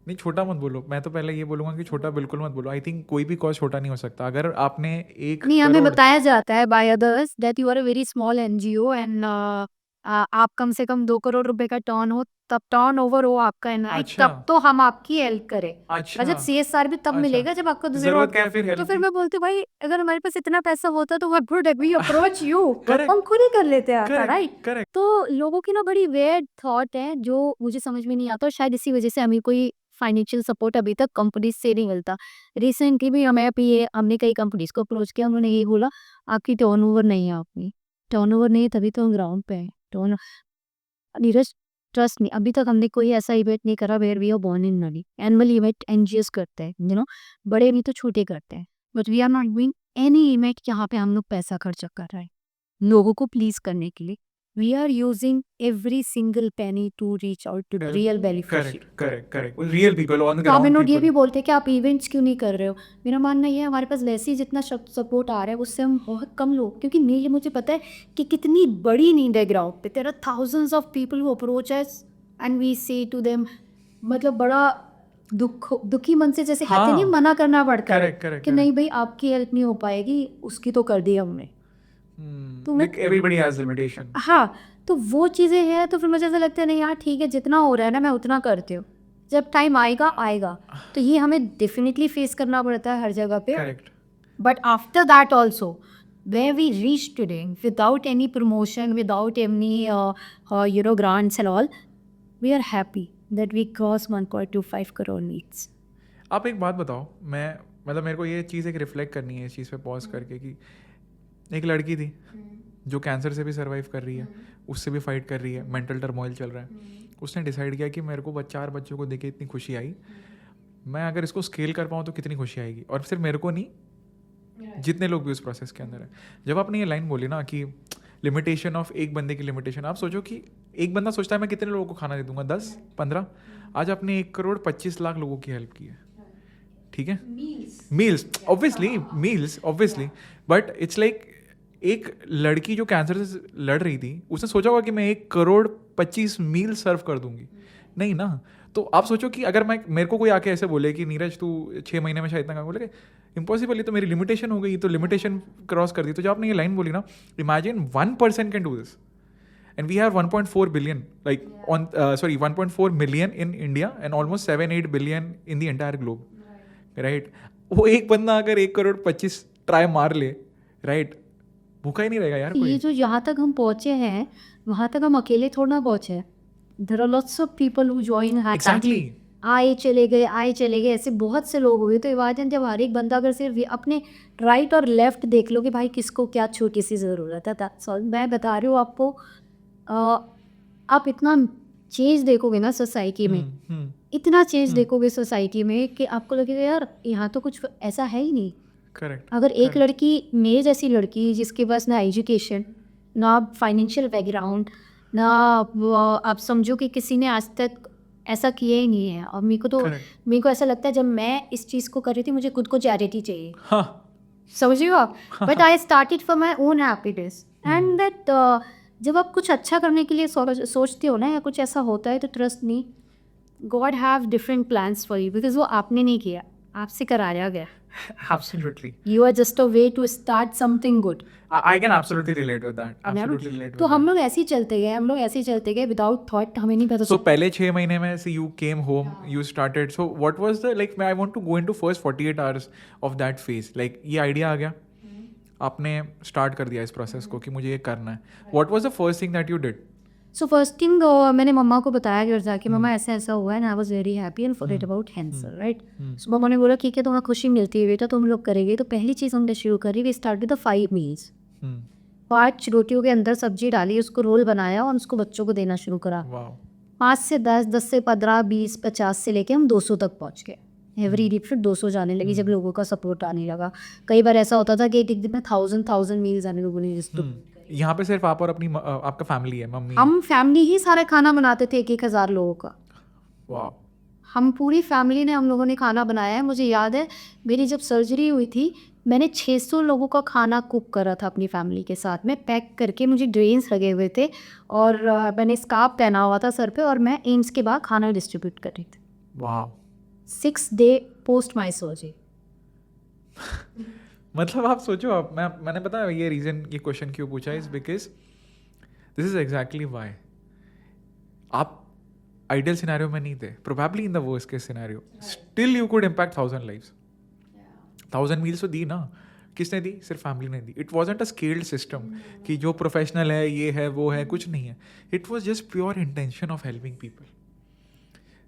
नहीं, छोटा मत बोलो. मैं तो पहले ये बोलूंगा कि छोटा बिल्कुल मत बोलो. आई थिंक कोई भी कॉज छोटा नहीं हो सकता. अगर आपने एक नहीं, हमें करोड़- बताया जाता है by others that you are a very small NGO and आप कम से कम 2 करोड़ रुपए का टर्न हो, तब टर्न ओवर हो आपका एनआई, अच्छा। तब तो हम आपकी हेल्प करें. अच्छा, मतलब सीएसआर भी तब अच्छा। मिलेगा जब आपको जरूरत जरूरत क्या है फिर हो. तो help फिर की? मैं बोलती हूँ भाई अगर हमारे पास इतना पैसा होता तो what would we approach you. Correct. हम खुद ही कर लेते हैं, Correct, राइट? correct. तो लोगों की ना बड़ी वेयर्ड थॉट है जो मुझे समझ में नहीं आता. और शायद इसी वजह से हमें कोई फाइनेंशियल सपोर्ट अभी तक कंपनीज से नहीं मिलता. रिसेंटली भी हमने कई कंपनीज को अप्रोच किया. उन्होंने यही बोला आपकी टर्नओवर नहीं है. आपकी टर्नओवर नहीं है तभी तो हम ग्राउंड पे हैं. नीरज ट्रस्ट नहीं, अभी तक हमने कोई ऐसा इवेंट नहीं करा where we are born in money. Annual event NGOs करते हैं, बड़े नहीं तो छोटे करते हैं. But we are not doing any event जहाँ पे हम लोग पैसा खर्चा कर रहे हैं लोगों को प्लीज करने के लिए. We are using every single penny to reach out to real beneficiary. Correct. Real people on the तो आप ground. ये भी people. बोलते हैं कि आप इवेंट्स क्यों नहीं कर रहे हो. मेरा मानना ये है हमारे पास वैसे ही जितना सपोर्ट आ रहा है उससे हम बहुत कम लोग, क्योंकि मुझे पता है कि कितनी बड़ी नीड है ग्राउंड पे. There are thousands of people who approach us and we say to them, मतलब बड़ा दुखी मन से जैसे कहते हाँ. नहीं, मना करना पड़ता है Correct. कि नहीं भाई आपकी हेल्प नहीं हो पाएगी, उसकी तो कर दी हमने. तो मैं- Like everybody has limitation. हाँ, तो वो चीज़ें हैं. तो फिर मुझे ऐसा लगता है नहीं यार ठीक है, जितना हो रहा है ना मैं उतना करती हूँ. जब टाइम आएगा तो ये हमें डेफिनेटली फेस करना पड़ता है हर जगह पे. Correct. But after that also, where we reached today, without any promotion, without any grants and all, we are happy that we crossed 1.25 crore needs. आप एक बात बताओ, मैं मतलब मेरे को ये चीज़ एक रिफ्लेक्ट करनी है इस चीज़ पे पॉज करके कि एक लड़की थी जो कैंसर से भी सर्वाइव कर रही है, उससे भी फाइट कर रही है, मेंटल टर्मोइल चल रहा है, उसने डिसाइड किया कि मेरे को 4 बच्चों को देख के इतनी खुशी आई, मैं अगर इसको स्केल कर पाऊँ तो कितनी खुशी आएगी, और सिर्फ मेरे को नहीं, जितने लोग भी उस प्रोसेस के अंदर है। जब आपने ये लाइन बोली ना कि लिमिटेशन ऑफ एक बंदे की लिमिटेशन, आप सोचो कि एक बंदा सोचता है मैं कितने लोगों को खाना दे दूंगा, 10 15, आज आपने 1,25,00,000 लोगों की हेल्प की है, ठीक है, meals obviously, but it's like एक लड़की जो कैंसर से लड़ रही थी, उसने सोचा होगा कि मैं 1,25,00,000 मील सर्व कर दूंगी, नहीं ना। तो आप सोचो कि अगर मेरे को कोई आके ऐसे बोले कि नीरज तू 6 महीने में शायद इतना काम, बोले इम्पॉसिबल, ये तो मेरी लिमिटेशन हो गई, तो लिमिटेशन क्रॉस कर दी। तो जब आपने ये लाइन बोली ना, imagine 1% can do this, and we have 1.4 billion, like 1.4 million in India and almost 7-8 billion in the entire globe, right? वो एक बंदा अगर 1,25,00,000 ट्राई मार ले, right, भूखा ही नहीं रहेगा यार कोई। ये जो यहाँ तक हम पहुँचे हैं, वहाँ तक हम अकेले थोड़ा ना पहुँचे हैं। There are lots of people who join Exactly. आए चले गए, ऐसे बहुत से लोग हुए। तो इमेजिन जब हर एक बंदा अगर सिर्फ अपने राइट और लेफ्ट देख लो कि भाई किसको क्या छोटी सी ज़रूरत है, that's all। मैं बता रही हूँ आपको, आप इतना चेंज देखोगे ना सोसाइटी में, इतना चेंज देखोगे सोसाइटी में कि आपको लगेगा यार यहाँ तो कुछ ऐसा है ही नहीं। करेक्ट। अगर एक लड़की, मेरे जैसी लड़की जिसके पास ना एजुकेशन, ना फाइनेंशियल बैकग्राउंड, ना आप समझो कि किसी ने आज तक ऐसा किया ही नहीं है, और मेरे को ऐसा लगता है जब मैं इस चीज़ को कर रही थी मुझे खुद को चैरिटी चाहिए, समझ रहे हो आप, but I started for my own happiness and that. जब आप कुछ अच्छा करने के लिए सोचते हो ना, या कुछ ऐसा होता है, तो trust me, God have different plans for you, because वो आपने नहीं किया, आपसे कराया गया। Absolutely. You are just a way to start something good. I can absolutely relate with that. Absolutely relate with तो हम that. लोग ऐसे ही चलते गए विदाउट थॉट, हमें नहीं पता। So पहले 6 महीने में से you came home, you started. So what was the, like, I want to go into first 48 hours of that phase. Like ये आइडिया आ गया, आपने स्टार्ट कर दिया इस प्रोसेस को कि मुझे ये करना है। What was the first thing that you did? So first thing मैंने मम्मा को बताया घर जाके, मम्मा ऐसा ऐसा हुआ है, I was very happy and forget about cancer, right. So मम्मा ने बोला ठीक है, तुम्हें खुशी मिलती है बेटा, तुम लोग करेंगे। तो पहली चीज़ हमने शुरू करी, we start with the 5 meals. 5 रोटियों के अंदर सब्जी डाली, उसको रोल बनाया और उसको बच्चों को देना शुरू करा। 5 से 10, 10 से 15, 20, 50 से लेके हम 200 तक पहुँच गए। एवरी वीक फिर 200 जाने लगी जब लोगों का सपोर्ट आने लगा। कई बार ऐसा होता था कि एक दिन में 1000 मील्स आने लोगों ने जिसको। यहाँ पे सिर्फ आप और अपनी आपका फैमिली है, मम्मी? हम फैमिली ही सारे खाना बनाते थे, 1,000 लोगों का। वाह। हम पूरी फैमिली ने, हम लोगों ने खाना बनाया है। मुझे याद है मेरी जब सर्जरी हुई थी, मैंने 600 लोगों का खाना कुक करा था अपनी फैमिली के साथ में, पैक करके। मुझे ड्रेन्स लगे हुए थे और मैंने स्कार्फ पहना हुआ था सर पे, और मैं एम्स के बाद खाना डिस्ट्रीब्यूट कर रही थी। वाह। 6 डे पोस्ट माई सर्जरी। मतलब आप सोचो, आप मैंने पता है ये रीज़न, ये क्वेश्चन क्यों पूछा, is because this is exactly why आप आइडियल सिनेरियो में नहीं थे, probably in the worst case scenario, still you could impact 1000 lives. 1000 meals तो दी ना, किसने दी? सिर्फ फैमिली ने दी। It wasn't a scaled system कि जो प्रोफेशनल है, ये है, वो है, कुछ नहीं है। It was just pure intention of helping people,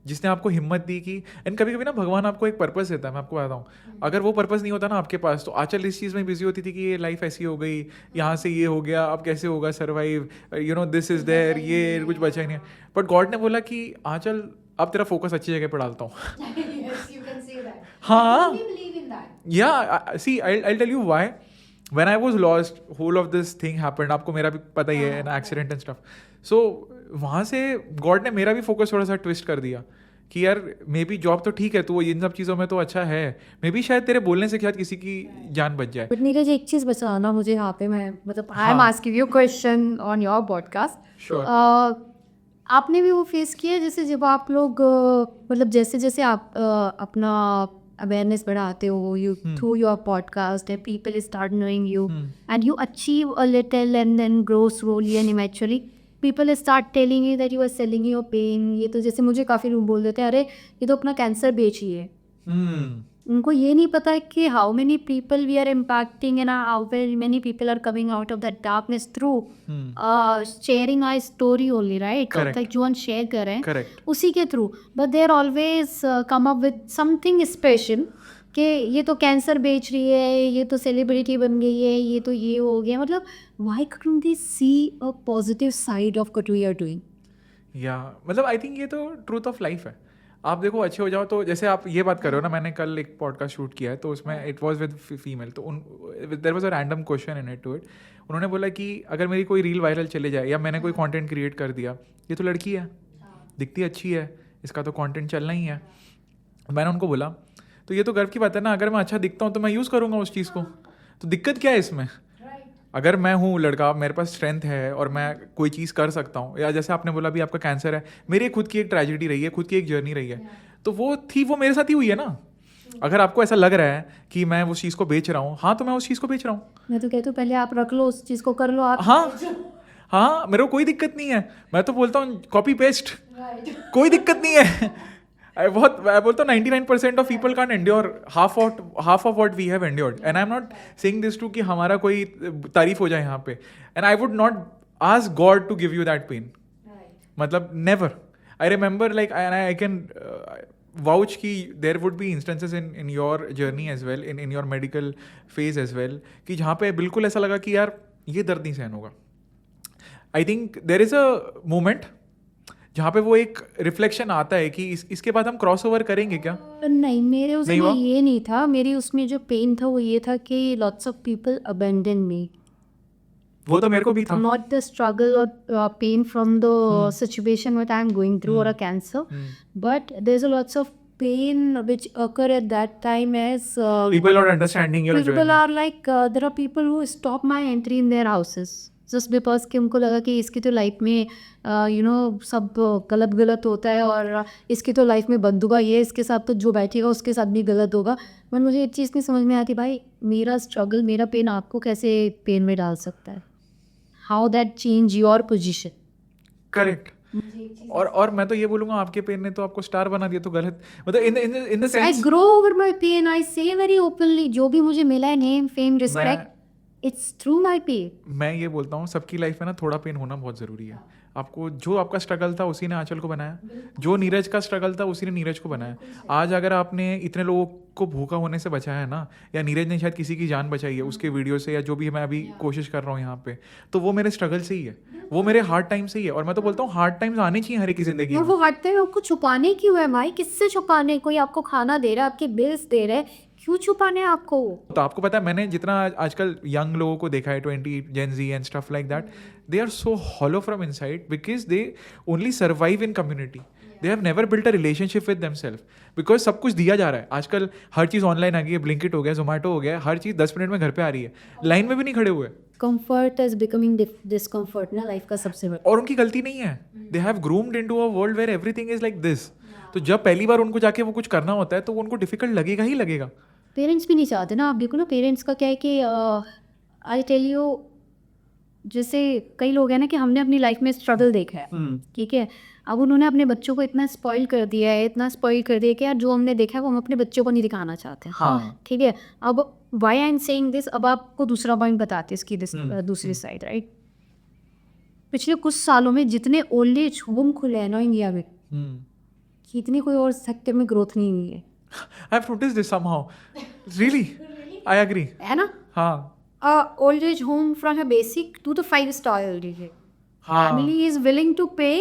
जिसने आपको हिम्मत दी कि, एंड कभी कभी ना भगवान आपको एक पर्पस देता है। मैं आपको बताता हूँ, अगर वो पर्पस नहीं होता ना आपके पास, तो आंचल इस चीज़ में बिजी होती थी कि ये लाइफ ऐसी हो गई, यहाँ से ये हो गया, अब कैसे होगा survive, you know this is there, ये कुछ बचा ही नहीं है। बट गॉड ने बोला कि आंचल अब तेरा फोकस अच्छी जगह पर डालता हूँ। हाँ, या see I tell you why. When I was lost, whole of this thing happened. आपको मेरा भी पता ही है, एन एक्सीडेंट एंड स्टफ। सो वहाँ से गॉड ने मेरा भी फोकस थोड़ा सा ट्विस्ट कर दिया कि यार मे बी जॉब तो ठीक है, तो इन सब चीज़ों में तो अच्छा है, मे बी शायद तेरे बोलने से शायद किसी की जान बच जाए। बट नीरज, एक चीज़ बताना मुझे यहाँ पे, मैं मतलब I am asking you question on your podcast. Sure. आपने भी वो फेस किया जैसे जब आप लोग मतलब जैसे जैसे आप अपना अवेयरनेस बढ़ाते हो, you through your podcast and people start knowing you and you achieve a little and then grow slowly and eventually people start telling you that you are selling your pain। ये तो जैसे मुझे काफ़ी लोग बोल देते हैं, अरे ये तो अपना कैंसर बेचिए। उनको ये नहीं पता है कि how many people we are impacting and how many people are coming out of that darkness through sharing our story only, right? Correct. Like जो हम शेयर कर रहे हैं करेक्ट उसी के थ्रू, but they are always come up with something special कि ये तो कैंसर बेच रही है, ये तो सेलिब्रिटी बन गई है, ये तो ये हो गया. मतलब why can't they see a positive side of what we are doing? या मतलब आई थिंक ये तो ट्रूथ ऑफ लाइफ है. आप देखो अच्छे हो जाओ तो जैसे आप ये बात कर रहे हो ना, मैंने कल एक पॉडकास्ट शूट किया है तो उसमें इट वाज विद फीमेल, तो उन there was a random question in it to it. उन्होंने बोला कि अगर मेरी कोई रील वायरल चले जाए या मैंने कोई कंटेंट क्रिएट कर दिया, ये तो लड़की है, दिखती अच्छी है, इसका तो कंटेंट चलना ही है. मैंने उनको बोला तो ये तो गर्व की बात है ना, अगर मैं अच्छा दिखता हूँ तो मैं यूज़ करूँगा उस चीज़ को, तो दिक्कत क्या है इसमें? अगर मैं हूँ लड़का, मेरे पास स्ट्रेंथ है और मैं कोई चीज़ कर सकता हूँ, या जैसे आपने बोला भी आपका कैंसर है, मेरी खुद की एक ट्रेजेडी रही है, खुद की एक जर्नी रही है, तो वो मेरे साथ ही हुई है ना. अगर आपको ऐसा लग रहा है कि मैं उस चीज़ को बेच रहा हूँ, हाँ तो मैं उस चीज़ को बेच रहा हूँ. मैं तो कहती हूँ पहले आप रख लो उस चीज़ को, कर लो आप. हाँ मेरे को कोई दिक्कत नहीं है. मैं तो बोलता हूँ कॉपी पेस्ट, कोई दिक्कत नहीं है. मैं बोलता हूँ 99% of people can't endure half of what we have endured. And I am not saying this to कि हमारा कोई तारीफ हो जाए यहाँ पे. And I would not ask God to give you that pain. मतलब never. I remember like I can vouch कि there would be instances in your journey as well, in your medical phase as well, कि जहाँ पे बिल्कुल ऐसा लगा कि यार ये दर्द नहीं सहन होगा. I think there is a moment जहाँ पे वो एक रिफ्लेक्शन आता है कि इसके बाद हम क्रॉस ओवर करेंगे क्या. नहीं, मेरे नहीं उसमें हुआ? ये नहीं था. मेरी उसमें जो पेन था वो ये था कि लॉट्स ऑफ पीपल अबेंडन मी. वो तो मेरे को भी था. Not the struggle or pain from the situation what I'm going through or a cancer, but there's a lots of pain which occur at that time as People not understanding your people journey. are like there are people who stop my entry in their houses just because कि उनको लगा कि इसकी तो life में सब गलत होता है और इसकी तो लाइफ में बंद होगा, ये इसके साथ तो जो बैठेगा उसके साथ भी गलत होगा. बट मुझे एक चीज़ नहीं समझ में आती, भाई मेरा स्ट्रगल, मेरा पेन आपको कैसे पेन में डाल सकता है? How that change your position? Correct. और मैं तो ये बोलूंगा आपके पेन ने तो आपको स्टार बना दिया, तो गलत मतलब in the I sense. grow over my pain. I say very openly, जो भी मुझे मिला है name, fame, respect, it's through my pain. मैं ये बोलता हूँ सबकी लाइफ में ना थोड़ा पेन होना बहुत ज़रूरी है. आपको जो आपका स्ट्रगल था उसी ने आंचल को बनाया, जो नीरज का स्ट्रगल था उसी ने नीरज को बनाया. आज अगर आपने इतने लोगों को भूखा होने से बचाया है ना, या नीरज ने शायद किसी की जान बचाई है उसके वीडियो से, या जो भी मैं अभी कोशिश कर रहा हूँ यहाँ पे, तो वो मेरे स्ट्रगल से ही है, वो मेरे हार्ड टाइम से ही है. और मैं तो बोलता हूँ हार्ड टाइम्स आने चाहिए हर एक की जिंदगी और में. वो हटते हैं, आपको छुपाने क्यों है भाई? किससे छुपाने? कोई आपको खाना दे रहा है, आपके बिल्स दे रहे हैं, क्यों छुपाने हैं आपको? तो आपको पता है मैंने जितना आजकल यंग लोगों को देखा है, 20 Gen Z and stuff like that, they are so hollow from inside because they only survive in community. They have never built a relationship with themselves, because सब कुछ दिया जा रहा है आजकल. हर चीज़ ऑनलाइन आ गई है, ब्लिंकिट हो गया, जोमेटो हो गया, हर चीज़ 10 मिनट में घर पे आ रही है, लाइन में भी नहीं खड़े हुए. कंफर्ट इज बिकमिंग डिस्कम्फर्ट ना लाइफ का सबसे बड़ा. और उनकी गलती नहीं है. They have groomed into a world where everything is like this. तो जब पहली बार उनको जाके वो कुछ करना होता है तो उनको डिफिकल्ट लगेगा ही लगेगा. पेरेंट्स भी नहीं चाहते ना. आप देखो ना, पेरेंट्स का क्या है कि आई टेल यू, जैसे कई लोग हैं ना कि हमने अपनी लाइफ में स्ट्रगल देखा है, ठीक है, अब उन्होंने अपने बच्चों को इतना स्पॉइल कर दिया है, इतना स्पॉइल कर दिया कि यार जो हमने देखा है वो हम अपने बच्चों को नहीं दिखाना चाहते हैं. हाँ. ठीक है. अब why I am saying this, अब आपको दूसरा पॉइंट बताते हैं इसकी दूसरी साइड, राइट? पिछले कुछ सालों में जितने ओल्ड एज होम खुले हैं ना इंडिया में, इतनी कोई और सेक्टर में ग्रोथ नहीं हुई है. I have noticed this somehow. Really? I agree. है ना? हाँ. Old age home from a basic to the 5-star LDK. हाँ. Family is willing to pay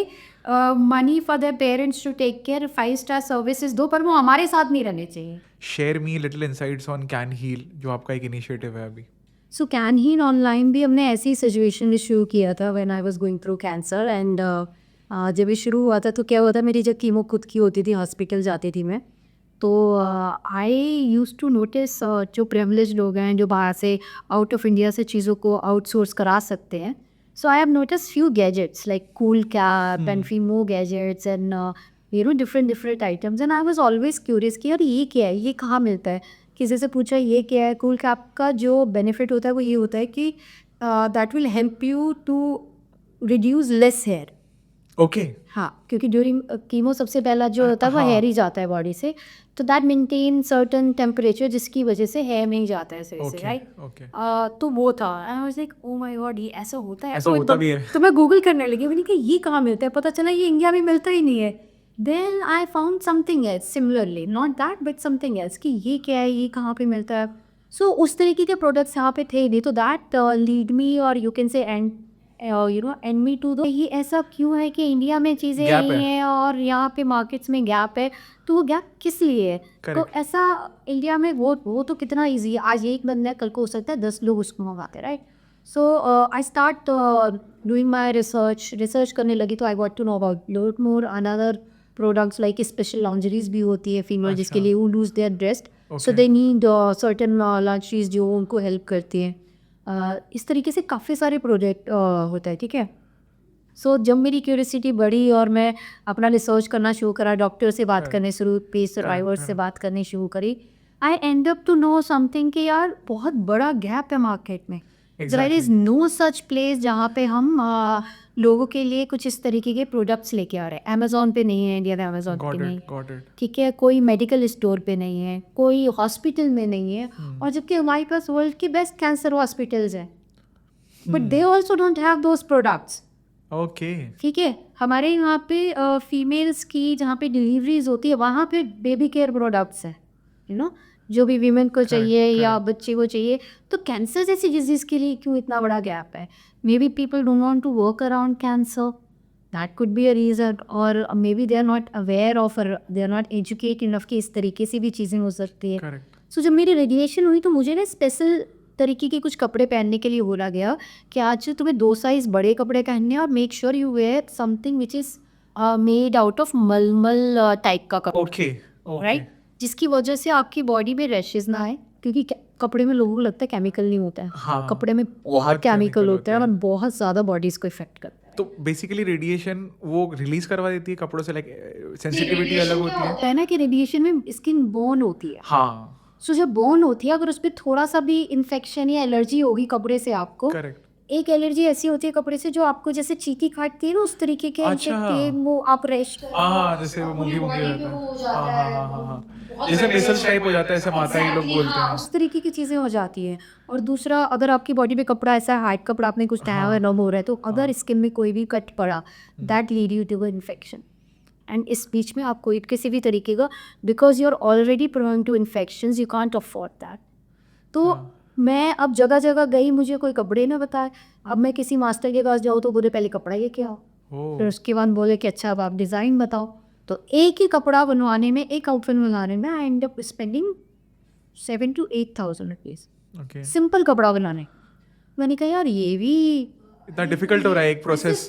money for their parents to take care, 5-star services दो, पर वो हमारे साथ नहीं रहने चाहिए. Share me little insights on Can Heal, जो आपका एक इनिशिएटिव है अभी. सो कैन हील ऑनलाइन भी हमने ऐसी सिचुएशन में शुरू किया था when I was going through cancer. And जब ये शुरू हुआ था तो क्या हुआ था, मेरी जब कीमो खुद की होती थी, हॉस्पिटल जाती थी मैं, तो आई यूज़ टू नोटिस जो प्रिविलेज लोग हैं जो बाहर से आउट ऑफ इंडिया से चीज़ों को आउटसोर्स करा सकते हैं. So I have notice few gadgets like cool cap and chemo gadgets and different items. And I was always curious कि यार ये क्या है, ये कहाँ मिलता है. किसी से पूछा ये क्या है. कूल कैप का जो बेनिफिट होता है वो ये होता है कि that will help you to reduce less hair. Okay हाँ, क्योंकि ड्यूरिंग कीमो सबसे पहला जो होता है वो हाँ। हेयर ही जाता है बॉडी से, तो दैट मेंटेन सर्टेन टेम्परेचर जिसकी वजह से हेयर में ही जाता है सही से, ओके राइट? ओके तो वो था, आई was like oh my God, ये ऐसा होता है? ऐसा तो होता एकदम- भी है। तो मैं गूगल करने लगी, मैंने कहा ये कहाँ मिलता है, पता चला ये इंडिया में मिलता ही नहीं है। Then I found something else similarly, not that but something else, कि ये क्या है, ये कहाँ पे मिलता है। सो उस तरीके के प्रोडक्ट्स यहाँ पे थे नहीं, तो दैट लीड मी और you can say and and me to the, ये ऐसा क्यों है कि इंडिया में चीज़ें Gap नहीं है। हैं और यहाँ पे मार्केट्स में गैप है, तो वो गैप किस लिए है? तो Correct. ऐसा इंडिया में वो तो कितना इजी है, आज एक बंदा है, कल को हो सकता है 10 लोग उसको मंगाते हैं, right? So I start doing my research करने लगी, तो I got to know about lot more another products like special lingeries भी होती है फीमेल जिसके अच्छा। लिए वो lose their breast, so Okay. They need certain lingeries जो उनको हेल्प करती हैं। इस तरीके से काफ़ी सारे प्रोजेक्ट होता है, ठीक है। सो जब मेरी क्यूरियोसिटी बढ़ी और मैं अपना रिसर्च करना शुरू करा, डॉक्टर से बात Correct. करने शुरू, पेस सर्वाइवर्स से correct. बात करनी शुरू करी, I end up to know something कि यार बहुत बड़ा गैप है मार्केट में। There is no such place जहाँ पे हम लोगों के लिए कुछ इस तरीके के प्रोडक्ट्स लेके आ रहे हैं। अमेजोन पे नहीं है, इंडिया में अमेजोन पे नहीं, Got it. ठीक है, कोई मेडिकल स्टोर पे नहीं है, कोई हॉस्पिटल में नहीं है, और जबकि हमारे पास वर्ल्ड के बेस्ट कैंसर हॉस्पिटल्स हैं, but they also don't have those products, Okay. ठीक है। हमारे यहाँ पे फीमेल्स की जहाँ पे डिलीवरीज होती है वहाँ पे बेबी केयर प्रोडक्ट्स हैं, यू नो, जो भी वीमेन को चाहिए या बच्चे को चाहिए। तो कैंसर जैसी डिजीज़ के लिए क्यों इतना बड़ा गैप है? Maybe people don't want to work around cancer, that could be a reason, और maybe they are not aware of, they are not educated enough कि इस तरीके से भी चीज़ें हो सकती है। Correct. सो जब मेरी रेडिएशन हुई तो मुझे ना स्पेशल तरीके के कुछ कपड़े पहनने के लिए बोला गया कि आज तुम्हें 2 साइज़ बड़े कपड़े पहनने हैं और make sure you wear something which is made out of मलमल टाइप का कपड़ा, Okay. राइट? जिसकी वजह से आपकी बॉडी में रैशेज ना आए, क्योंकि कपड़े में लोगों को लगता है केमिकल नहीं होता है, हाँ, कपड़े में बहुत बहुत केमिकल chemical होता है होते और बहुत ज़्यादा बॉडीज़ को इफेक्ट करता है। तो बेसिकली रेडिएशन वो रिलीज करवा देती है कपड़ों से, लाइक सेंसिटिविटी अलग होती है। है ना कि रेडिएशन में स्किन बोन होती है, हाँ सो जब बोन होती है, अगर उस पर थोड़ा सा भी इन्फेक्शन या एलर्जी होगी कपड़े से आपको, करेक्ट। एक एलर्जी ऐसी होती है कपड़े से जो आपको जैसे चीटी काटती है ना, उस तरीके के अच्छा। इनफेक्ट, वो आप रेश हाँ जैसे वो मूंगी मूंगी हो जाता है। हाँ जैसे मेसल्स टाइप हो जाता है, ऐसे माता ही लोग बोलते हैं। उस तरीके की चीज़ें हो जाती हैं। और दूसरा, अगर आपकी बॉडी पे कपड़ा ऐसा है, हाइट कपड़ा आपने कुछ टाया हुआ है, नम हो रहा है, तो अगर स्किन में कोई भी कट पड़ा, that lead you to infection. And इस बीच में आपको किसी भी तरीके का, because you are already prone to infections, you can't afford that. तो मैं अब जगह जगह गई, मुझे कोई कपड़े ना बताए। अब मैं किसी मास्टर के पास जाऊँ तो बोले पहले कपड़ा ये क्या हो, फिर उसके बाद बोले कि अच्छा अब आप डिज़ाइन बताओ। तो एक ही कपड़ा बनवाने में, एक आउटफिट बनाने में I end up spending 7,000 to 8,000 rupees, okay. Simple कपड़ा बनाने। मैंने कहा यार ये भी इतना डिफिकल्ट हो रहा है एक process.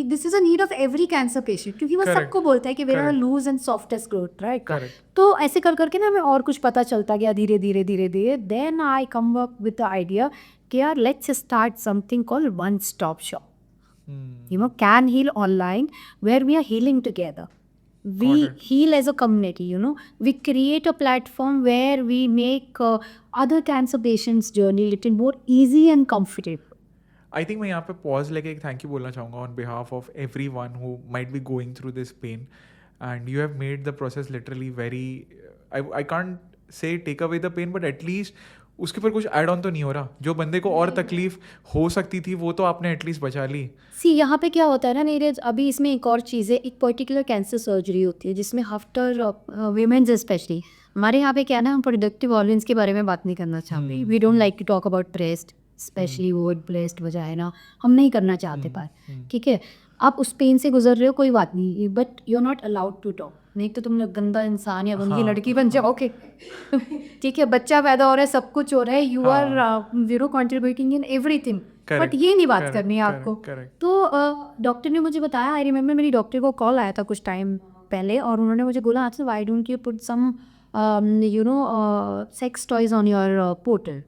This is a need of every cancer patient, क्योंकि वो Correct. सबको बोलता है कि where are Correct. Loose and softest growth, right? Correct. तो ऐसे कर करके ना हमें और कुछ पता चलता गया धीरे धीरे धीरे धीरे। Then I come up with the idea कि यार let's start something called one stop shop, you know, can heal online, where we are healing together. We Got it. heal as a community, you know. We create a platform where we make other cancer patients' journey little more easy and comfortable. I think मैं यहाँ पे pause लेके एक thank you बोलना चाहूँगा on behalf of everyone who might be going through this pain, and you have made the process literally very, I can't say take away the pain, but at least उसके ऊपर कुछ add on तो नहीं हो रहा। जो बंदे को और तकलीफ हो सकती थी वो तो आपने एटलीस्ट बचा ली। सी यहाँ पे क्या होता है ना नीरज, अभी इसमें एक और चीज़ है, एक पर्टिकुलर कैंसर सर्जरी होती है जिसमें आफ्टर वीमेंस स्पेशली, हमारे यहाँ पे क्या है ना, हम प्रोडक्टिव ऑर्गन्स के बारे में बात नहीं करना चाहते। We don't like to talk about breast, specially word breast, vagina, हम नहीं करना चाहते पर, ठीक है। आप उस पेन से गुजर रहे हो, कोई बात नहीं, but you are not allowed to talk. नहीं तो तुम लोग गंदा इंसान या गंदी लड़की बन जाओगे, ठीक है। बच्चा पैदा हो रहा है, सब कुछ हो रहा है, you are zero contributing in everything, but ये नहीं बात करनी है आपको। तो डॉक्टर ने मुझे बताया, आई रिमेम्बर मेरी डॉक्टर को कॉल आया था कुछ टाइम पहले, और उन्होंने मुझे बोला अच्छा why don't you put some you know sex toys on your portal,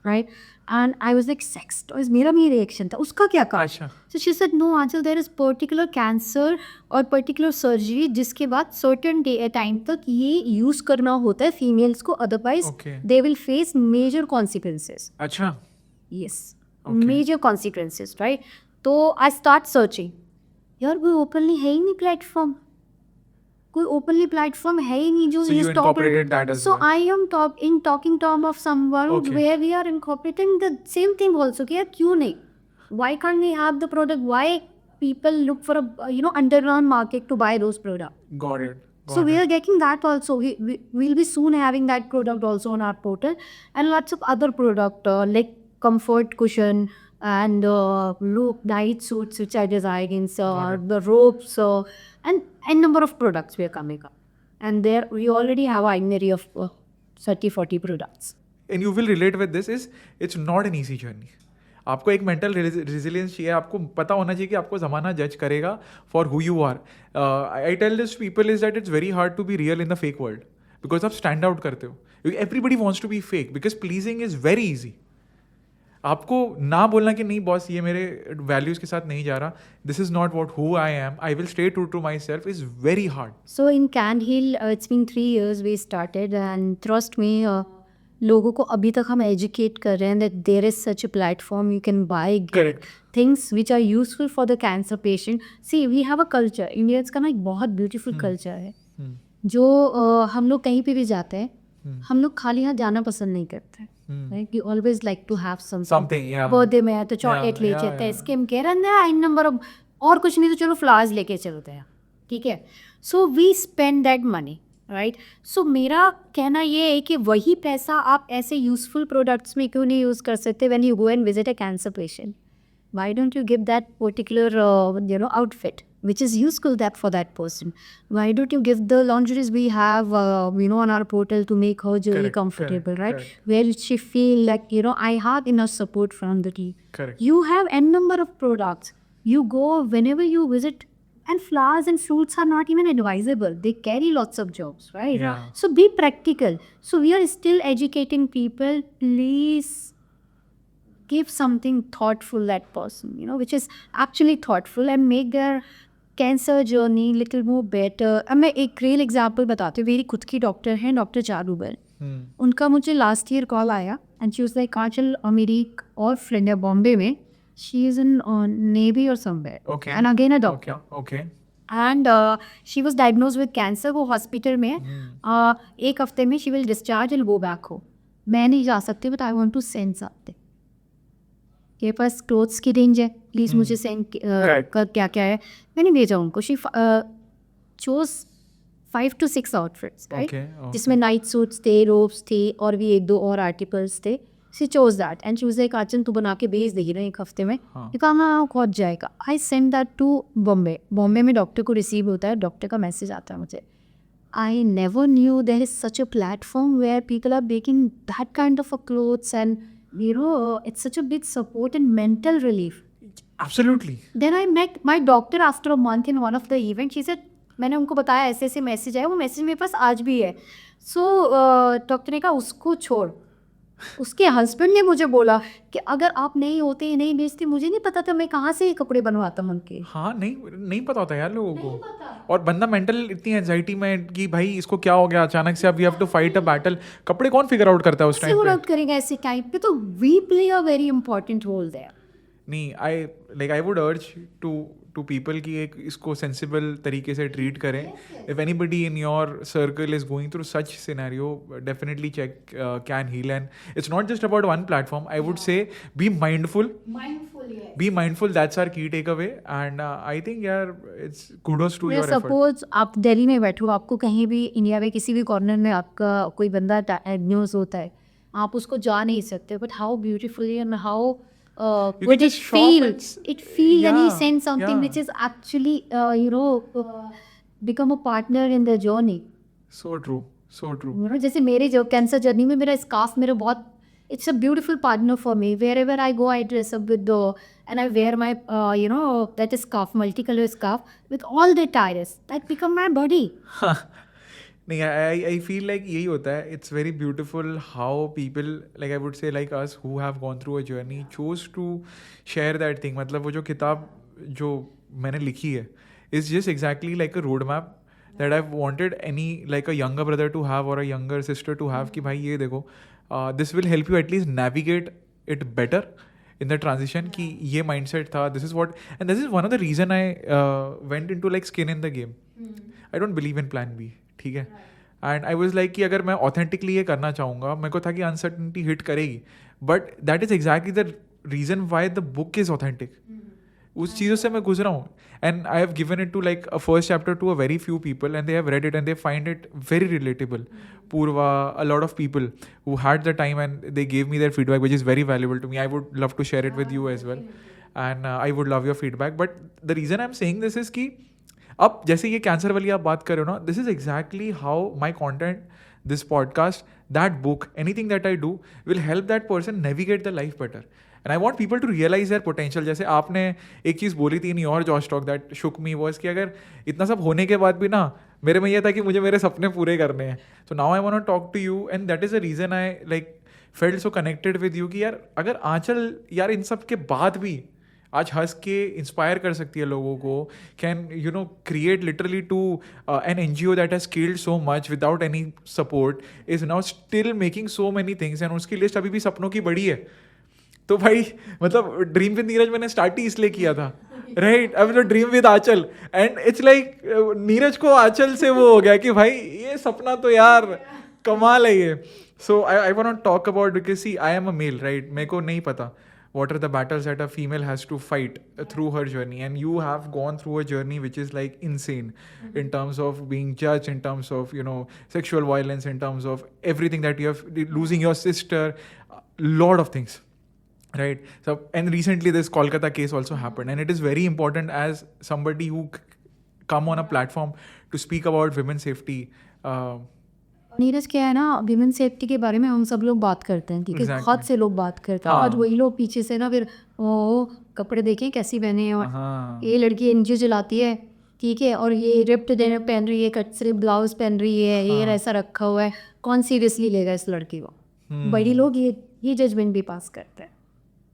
right? And I was like sex toys, मेरा भी रिएक्शन था, उसका क्या काम? अच्छा। So she said no Aanchal, there is particular cancer और particular surgery जिसके बाद certain टाइम तक ये यूज़ करना होता है फीमेल्स को, otherwise Okay. they will face major consequences. अच्छा। Yes, Okay. major consequences, right? तो I start searching यार कोई ओपनली है ही नहीं प्लेटफॉर्म, कोई ओपनली प्लेटफॉर्म है ही नहीं जो So you incorporated that as so well. I am talking term of someone Okay. where we are incorporating the same thing also कि यार क्यों नहीं, why can't we have the product, why people look for a underground market to buy those products. Got it. So we are getting that also. We'll be soon having that product also on our portal, and lots of other product like comfort cushion and look night suits which are designing, the ropes, and n number of products we are coming up. And there we already have a itinerary of 30-40 products. And you will relate with this is it's not an easy journey. आपको एक mental resilience चाहिए, आपको पता होना चाहिए कि आपको ज़माना जज करेगा for who you are. I tell this people is that it's very hard to be real in the fake world because आप स्टैंड आउट करते हो. Everybody wants to be fake because pleasing is very easy. आपको ना बोलना कि नहीं boss ये मेरे वैल्यूज़ के साथ नहीं जा रहा, this is not what who I am, I will stay true to myself is very hard. So in Can Hill, it's been 3 years we started, and trust me, लोगों को अभी तक हम educate कर रहे हैं that there is such a platform you can buy Correct. things which are useful for the cancer patient. See, we have a culture. Indians का ना एक बहुत beautiful culture है जो हम लोग कहीं पे भी जाते हैं हम लोग खाली हाथ जाना पसंद नहीं करते. Like you always like to have Something, yeah. Birthday में है तो चॉकलेट ले yeah, चलते हैं, yeah. Skin care and in number of, और कुछ नहीं तो चलो फ्लावर्स लेके चलते हैं, ठीक है. So we spend that money, right. So मेरा कहना ये है कि वही पैसा आप ऐसे यूजफुल प्रोडक्ट्स में क्यों नहीं यूज़ कर सकते when you go and visit a cancer patient. Why don't you give that particular outfit which is useful that for that person? Why don't you give the lingeries we have on our portal to make her journey Correct, comfortable, correct, right? correct. Where she feel like I have enough support from the team. Correct. You have n number of products. You go whenever you visit, and flowers and fruits are not even advisable. They carry lots of germs, right? Yeah. So be practical. So we are still educating people. Please give something thoughtful that person, which is actually thoughtful and make their cancer journey little more better. अब मैं एक real example बताती हूँ. मेरी खुद की doctor हैं, doctor Charubal. उनका मुझे लास्ट ईयर कॉल आया and she was like Kajal, मेरी एक और फ्रेंड है बॉम्बे में, शी इज़ इन नेवी और somewhere, Okay. And again a doctor. Okay. And she was diagnose with cancer. वो हॉस्पिटल में है. एक हफ्ते में she will discharge and go back हो. मैं नहीं जा सकती but I want to send something. के पास क्लोथ्स की रेंज है, प्लीज़ मुझे सेंड कर क्या क्या है. मैंने भेजा उनको. She chose 5 to 6 outfits, right, जिसमें नाइट सूट्स थे, रोब्स थे और भी 1-2 और आर्टिकल्स थे. She chose that and she was like काचन तू बना के भेज देगी ना एक हफ्ते में. कहा हाँ पहुँच जाएगा. I send that to Bombay. Bombay में डॉक्टर को रिसीव होता है, डॉक्टर का मैसेज आता है मुझे. I never knew there is such a platform where people are making that kind of a clothes, and it's such a big support and mental relief. Absolutely. Then I met my doctor after a month in one of the events. She said, मैंने उनको बताया ऐसे ऐसे message आया, वो message मेरे पास आज भी है. सो डॉक्टर ने कहा उसको छोड़. उसके हस्बैंड ने मुझे बोला कि अगर आप नहीं होते, नहीं भेजते, मुझे नहीं पता था मैं कहाँ से ये कपड़े बनवाता हूँ उनके. हाँ, नहीं पता होता यार लोगों को. और बंदा मेंटल इतनी एंजाइटी में कि भाई इसको क्या हो गया अचानक से, अब we have to fight a battle. कपड़े कौन फिगर आउट करता है उस टाइम पे? आउट करेंगे ऐसे टाइम पे. तो we play a very important role there. नहीं, I would urge to people कि एक इसको सेंसिबल तरीके से ट्रीट करें. If anybody in your circle is going through such scenario, definitely check can heal. And it's not just about one platform. I would say be mindful. Be mindful, that's our key takeaway. And I think यार it's kudos to your effort. Suppose आप दिल्ली में बैठो, आपको कहीं भी India में किसी भी कॉर्नर में आपका कोई बंदा डायग्नोज होता है, आप उसको जा नहीं सकते, but how beautifully and how You would can it just shop feel? and It feel when he Yeah, sends something yeah. which is actually become a partner in the journey. So true, so true. जैसे मेरे जो cancer journey में मेरा scarf मेरा बहुत, it's a beautiful partner for me. Wherever I go, I dress up with and I wear my that scarf, multicolor scarf with all the ties that become my body. नहीं, I feel like यही होता है. It's very beautiful how people, like I would say like us who have gone through a journey, chose to share that thing. मतलब वो जो किताब जो मैंने लिखी है is just exactly like a road map that I've wanted any like a younger brother to have or a younger sister to have कि भाई ये देखो, this will help you at least navigate it better in the transition कि ये mindset था, this is what, and this is one of the reason I went into like skin in the game. I don't believe in plan B, ठीक है. And I was like कि अगर मैं authentically ये करना चाहूँगा, मेरे को था कि अनसर्टनिटी हिट करेगी, but that is exactly the reason why the book is authentic. उस चीज़ों से मैं गुजरा हूँ, and I have given it to like a first chapter to a very few people and they have read it and they find it very relatable. Purva, a lot of people who had the time and they gave me their feedback, which is very valuable to me. I would love to share it with you as well, and I would love your feedback. But the reason I'm saying this is कि अब जैसे ये cancer वाली आप बात कर रहे हो ना, this is exactly how my content, this podcast, that book, anything that I do will help that person navigate the life better. And I want people to realise their potential. जैसे आपने एक चीज़ बोली थी in your Josh talk that shook me was कि अगर इतना सब होने के बाद भी ना मेरे में यह था कि मुझे मेरे सपने पूरे करने हैं. So now I want to talk to you and that is the reason I like felt so connected with you कि यार अगर आंचल यार इन सब के बाद भी आज हंस के इंस्पायर कर सकती है लोगों को, can you know create literally to an NGO that has skilled so much without any support, is now still making so many things, and उसकी लिस्ट अभी भी सपनों की बड़ी है. तो भाई मतलब ड्रीम विद नीरज मैंने स्टार्ट ही इसलिए किया था, राइट. अब तो dream with Anchal, and it's like Neeraj को आंचल से वो हो गया कि भाई ये सपना तो यार कमाल है ये. So I want to talk about, because see I am a male, right. मेरे को नहीं पता what are the battles that a female has to fight through her journey, and you have gone through a journey which is like insane in terms of being judged, in terms of, you know, sexual violence, in terms of everything that you have, losing your sister, lot of things, right? So, and recently this Kolkata case also happened, and it is very important as somebody who come on a platform to speak about women's safety. Neeraj क्या है ना, women safety के बारे में हम सब लोग बात करते हैं, ठीक है. Exactly. बहुत से लोग बात करते हैं, और वही लोग पीछे से ना फिर ओ कपड़े देखें कैसी पहने हैं, और ये लड़की NGO चलाती है, ठीक है, और ये रिप्ड डेनिम पहन रही है, कट स्लीव ब्लाउज पहन रही है, ये ऐसा रखा हुआ है, कौन सीरियसली लेगा इस लड़की को. बड़ी लोग ये जजमेंट भी पास करते हैं,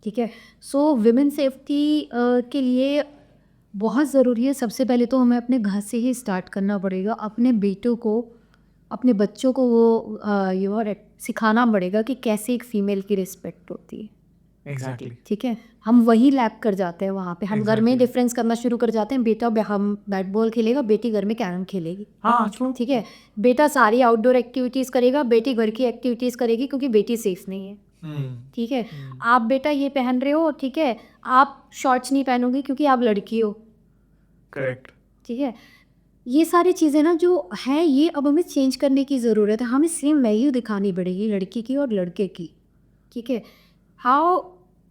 ठीक है. सो विमेन सेफ्टी के लिए बहुत ज़रूरी है. सबसे पहले तो हमें अपने घर से ही स्टार्ट करना पड़ेगा. अपने बेटों को, अपने बच्चों को वो सिखाना पड़ेगा कि कैसे एक फ़ीमेल की रिस्पेक्ट होती है. Exactly. ठीक है. हम वही लैक कर जाते हैं वहाँ पे. हम घर में Exactly. डिफरेंस करना शुरू कर जाते हैं. बेटा हम बैट बॉल खेलेगा, बेटी घर में कैरम खेलेगी. हाँ, true. ठीक है. बेटा सारी आउटडोर एक्टिविटीज़ करेगा, बेटी घर की एक्टिविटीज़ करेगी, क्योंकि बेटी सेफ नहीं है. ठीक है. आप बेटा ये पहन रहे हो, ठीक है, आप शॉर्ट्स नहीं पहनोगे क्योंकि आप लड़की हो. Correct. ठीक है. ये सारी चीज़ें ना जो हैं, ये अब हमें चेंज करने की ज़रूरत है. हमें सेम वैल्यू दिखानी पड़ेगी लड़की की और लड़के की. ठीक है. हाउ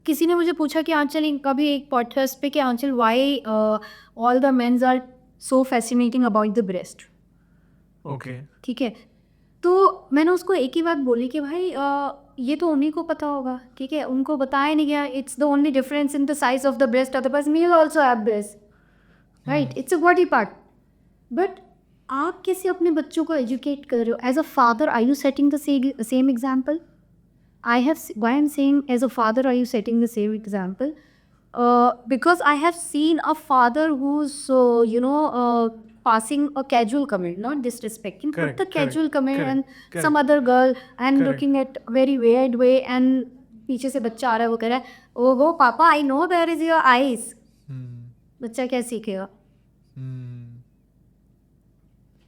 किसी ने मुझे पूछा कि आंचल कभी एक पॉडकास्ट पे कि Anchal why all the mens are so fascinating about the breast. Okay. ठीक है. तो मैंने उसको एक ही बात बोली कि भाई ये तो उन्हीं को पता होगा. ठीक है. उनको बताया नहीं गया. It's the only difference in the size of the breast. Otherwise male also have breast, right. It's a body part. But आप कैसे अपने बच्चों को एजुकेट कर रहे हो? As a father are you setting the same example? I have, why I'm saying as a father are you setting the same example? Because I have seen a father who's passing a casual comment, not disrespecting, Correct, but the casual correct, comment, correct, and correct. some other girl and Correct. looking at very weird way, and पीछे से बच्चा आ रहा है, वो कह रहा है ओहो पापा I know there is your eyes. बच्चा क्या सीखेगा?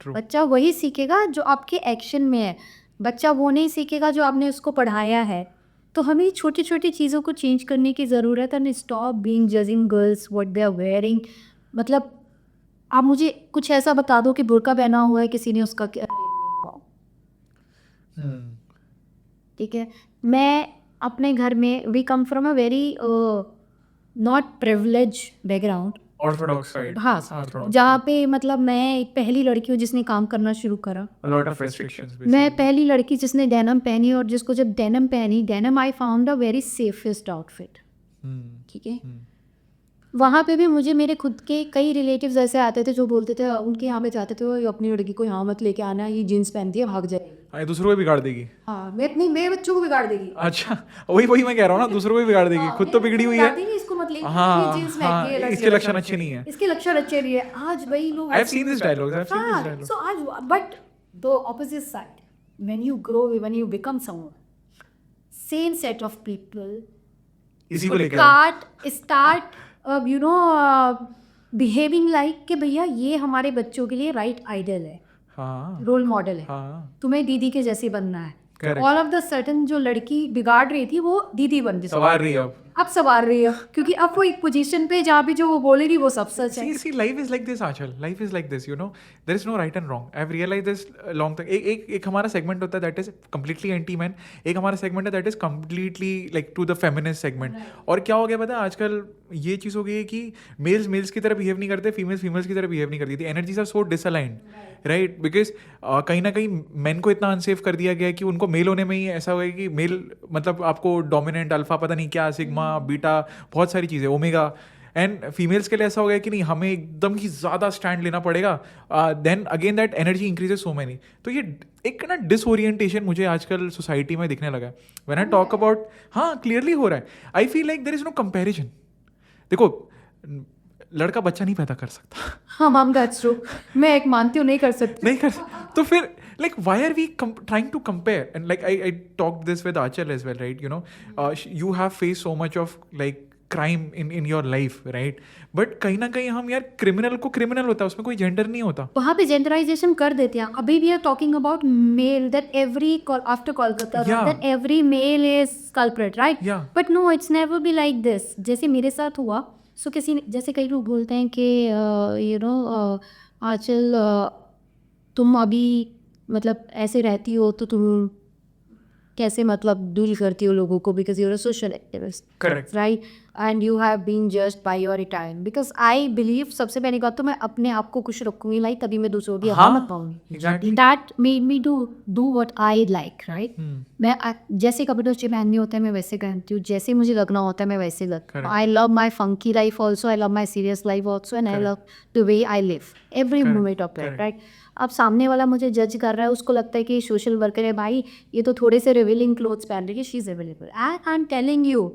True. बच्चा वही सीखेगा जो आपके एक्शन में है. बच्चा वो नहीं सीखेगा जो आपने उसको पढ़ाया है. तो हमें छोटी छोटी चीज़ों को चेंज करने की ज़रूरत है. And stop being judging girls what they are wearing. मतलब आप मुझे कुछ ऐसा बता दो कि बुर्का पहना हुआ है किसी ने, उसका क्या. ठीक है. मैं अपने घर में, we come from a very not privilege background. Orthodox side. हाँ. Orthodox. जहाँ पे मतलब मैं एक पहली लड़की हूँ जिसने काम करना शुरू करा. A lot of restrictions. मैं पहली लड़की जिसने डेनिम पहनी, और जिसको जब डेनिम पहनी, denim I found a very safest outfit. ठीक है. वहाँ पे भी मुझे मेरे खुद के कई रिलेटिव्स ऐसे आते थे जो बोलते थे, उनके यहाँ पे जाते थे, वो अपनी लड़की को यहाँ मत लेके आना, ये जीन्स पहनती है भाग जाएगी. हाँ, दूसरों को भी बिगाड़ देगी. हाँ, मैं अपनी मेरे बच्चों को बिगाड़ देगी. अच्छा, वही मैं कह रहा हूँ ना, दूसरों को भी बिगाड़ देगी. खुद तो बिगड़ी हुई है. इसको मत ले, हाँ, ये जीन्स पहनती है, इसके लक्षण अच्छे नहीं है. इसके लक्षण अच्छे नहीं है. आज वही लोग, I've seen this dialogue. I've seen this dialogue. So आज, but the opposite side, when you grow, when you become someone, same set of people इसी को लेकर start you know behaving like कि भैया ये हमारे बच्चों के लिए राइट आइडल है, हाँ रोल मॉडल है, हाँ तुम्हें दीदी के जैसे बनना है. Correct. All of the sudden जो लड़की बिगाड़ रही थी वो दीदी बन गई, सवार रही है अब. सवार रही है, क्योंकि अब वो एक पोजीशन पे जहाँ भी जो वो बोलेगी वो सब सच है. See, life is like this, Achal. Life is like this, you know. There is no right and wrong. I've realized this long time. एक हमारा segment होता है that is completely anti-man. एक हमारा segment है that is completely like to the feminist segment. और क्या हो गया पता है आजकल ये चीज़ हो गई है कि मेल्स की तरह बिहेव नहीं करते, फीमेल्स की तरह बिहेव नहीं करती. The energies are so disaligned, right? Because कहीं ना कहीं मेन को इतना अनसेफ कर दिया गया है कि उनको मेल होने में ही ऐसा हो गया कि मेल मतलब आपको डोमिनेंट, अल्फा, पता नहीं क्या, सिग्मा, बीटा, बहुत सारी चीज़ें, ओमेगा. एंड फीमेल्स के लिए ऐसा हो गया कि नहीं, हमें एकदम ही ज़्यादा स्टैंड लेना पड़ेगा. Then again that energy increases so many. तो ये एक ना डिसओरिएंटेशन मुझे आजकल सोसाइटी में दिखने लगा है. व्हेन आई टॉक अबाउट, हाँ क्लियरली हो रहा है. I feel like there is no comparison. देखो लड़का बच्चा नहीं पैदा कर सकता. हाँ मैम दैट्स ट्रू, मैं एक मानती हूँ नहीं कर सकती. नहीं कर तो फिर like why are we trying to compare? And like I talked this with Achal as well, right? You know, you have faced so much of like crime in your life, right? But कहीं ना कहीं हम यार criminal को criminal होता है, उसमें कोई जेंडर नहीं होता. वहाँ पे जेंडराइजेशन कर देते हैं. अभी we are talking about male, that every after Kolkata, that every male is culprit, right? But no, it's never be like this. जैसे मेरे साथ हुआ, सो किसी जैसे कई लोग बोलते हैं कि यू नो आंचल तुम अभी मतलब ऐसे रहती हो तो तुम कैसे मतलब डील करती हो लोगों को, because you are a social activist, correct, right? And you have been judged by your time. Because I believe, सबसे पहली बात तो मैं अपने आप को खुश रखूंगी, लाइक तभी मैं दूसरों की हवा मत पाऊंगी. Exactly. That made me do what I like, right? मैं जैसे कपड़े उससे पहनने होते हैं मैं वैसे पहनती हूँ, जैसे मुझे लगना होता है मैं वैसे लगती हूँ. I love my funky life also, I love my serious life also, and I love the way I live every moment of it, right? अब सामने वाला मुझे जज कर रहा है, उसको लगता है कि सोशल वर्कर है, भाई ये तो थोड़े से रिवीलिंग क्लोथ्स पहन रही है, she is available. I am telling you,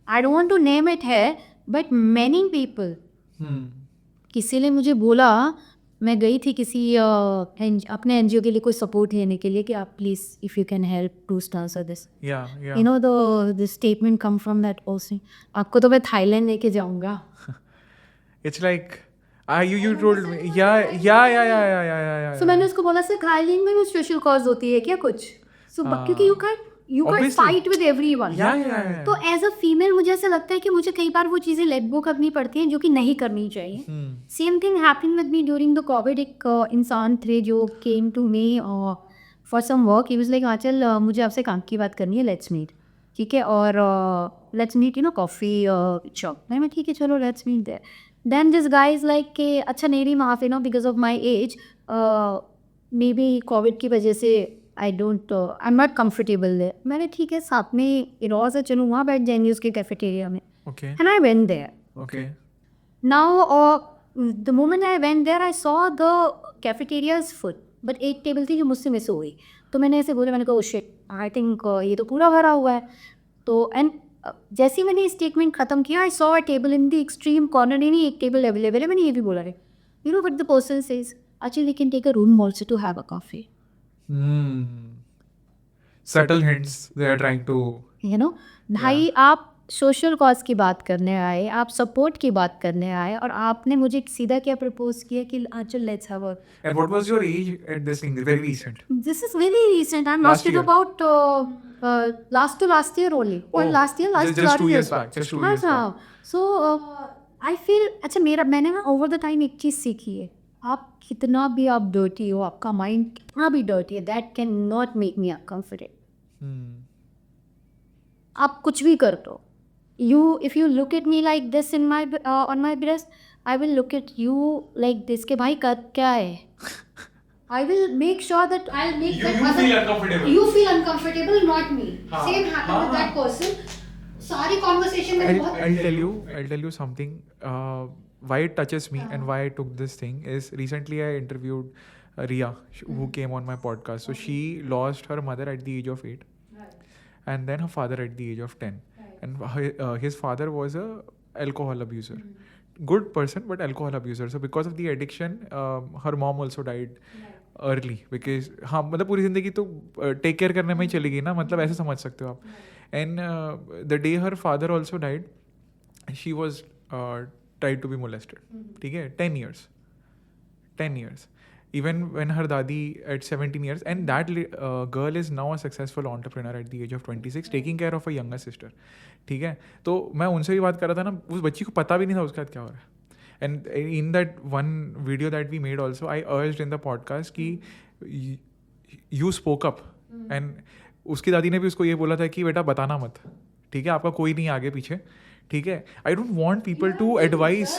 I don't want to name it है, बट मैनी पीपल, किसी ने मुझे बोला, मैं गई थी किसी अपने एनजीओ के लिए कोई सपोर्ट लेने के लिए कि आप please if you can help to sponsor this, you know the statement come from that person, आपको तो मैं थाईलैंड लेके जाऊंगा. It's like you told me, yeah. So मैंने उसको बोला सर थाईलैंड में भी सोशल कॉज होती है क्या कुछ? So क्योंकि you can't fight with everyone. Yeah. तो एज अ फीमेल मुझे ऐसा लगता है कि मुझे कई बार वो चीज़ें लेट गो करनी पड़ती हैं जो कि नहीं करनी चाहिए. Same thing happened with me during the covid. एक इंसान थे जो came to me for some work. He was like Anchal मुझे आपसे काम की बात करनी है, लेट्स मीट. ठीक है, और let's meet you know coffee shop. मैं ठीक है चलो let's meet there. Then this guy is like कि अच्छा नहीं रही माफ़ you know because of my age, maybe Covid की वजह से I am not comfortable there. मैंने ठीक है साथ में इरोज है, चलूँ वहाँ बैठ जाएंगे उसके कैफेटेरिया में. And I went there. Now the moment I went there I saw the cafeteria is full, but एक टेबल थी जो मुझसे मिस हो गई. तो मैंने ऐसे बोला, मैंने कहा शिट, आई थिंक ये तो पूरा भरा हुआ है. तो एंड जैसे ही मैंने स्टेटमेंट खत्म किया, I saw a table in the extreme corner. नहीं एक टेबल अवेलेबल है. मैंने ये भी बोला है, you know what the person says, actually we can take a room also to have a coffee. Subtle hints they are trying to, you know भाई आप सोशल कॉज की बात करने आए, आप सपोर्ट की बात करने आए, और आपने मुझे सीधा क्या प्रपोज किया कि Anchal let's have a. And what was your age at this thing? Very recent. This is very recent. I'm Last not year. about last year only. Or Oh, last year, last just 2 years years back. Just 2 years back. So I feel अच्छा मैंने ना over the time एक चीज़ सीखी है. आप कितना भी आप डर्टी हो, आपका माइंड कितना भी डर्टी है, that can not make me uncomfortable. आप कुछ भी कर दो, if you look at me like this in my on my breast, I will look at you like this के भाई कर क्या है. I will make sure that I'll make You that feel uncomfortable. You feel uncomfortable, not me. हाँ. Same happened with that person. सारी conversation में I'll tell you something. Why it touches me and why I took this thing is recently I interviewed Ria, who came on my podcast. So she lost her mother at the age of 8, and then her father at the age of 10. And his father was a alcohol abuser. Good person, but alcohol abuser. So because of the addiction, her mom also died early. Because हाँ मतलब पूरी ज़िंदगी तो take care करने में ही चली गई ना, मतलब ऐसे समझ सकते हो आप. And the day her father also died, she was tried to be molested. ठीक है, 10 years. 10 years. Even when her dadi at 17 years, and that girl is now a successful entrepreneur at the age of 26, taking care of a younger sister. ठीक है, तो मैं उनसे भी बात कर रहा था ना, उस बच्ची को पता भी नहीं था उसके साथ क्या हो रहा है. And in that one video that we made also, I urged in the podcast कि you spoke up. And उसकी दादी ने भी उसको ये बोला था कि बेटा बताना मत, ठीक है, आपका कोई नहीं आगे पीछे, ठीक है. I don't want people to advise,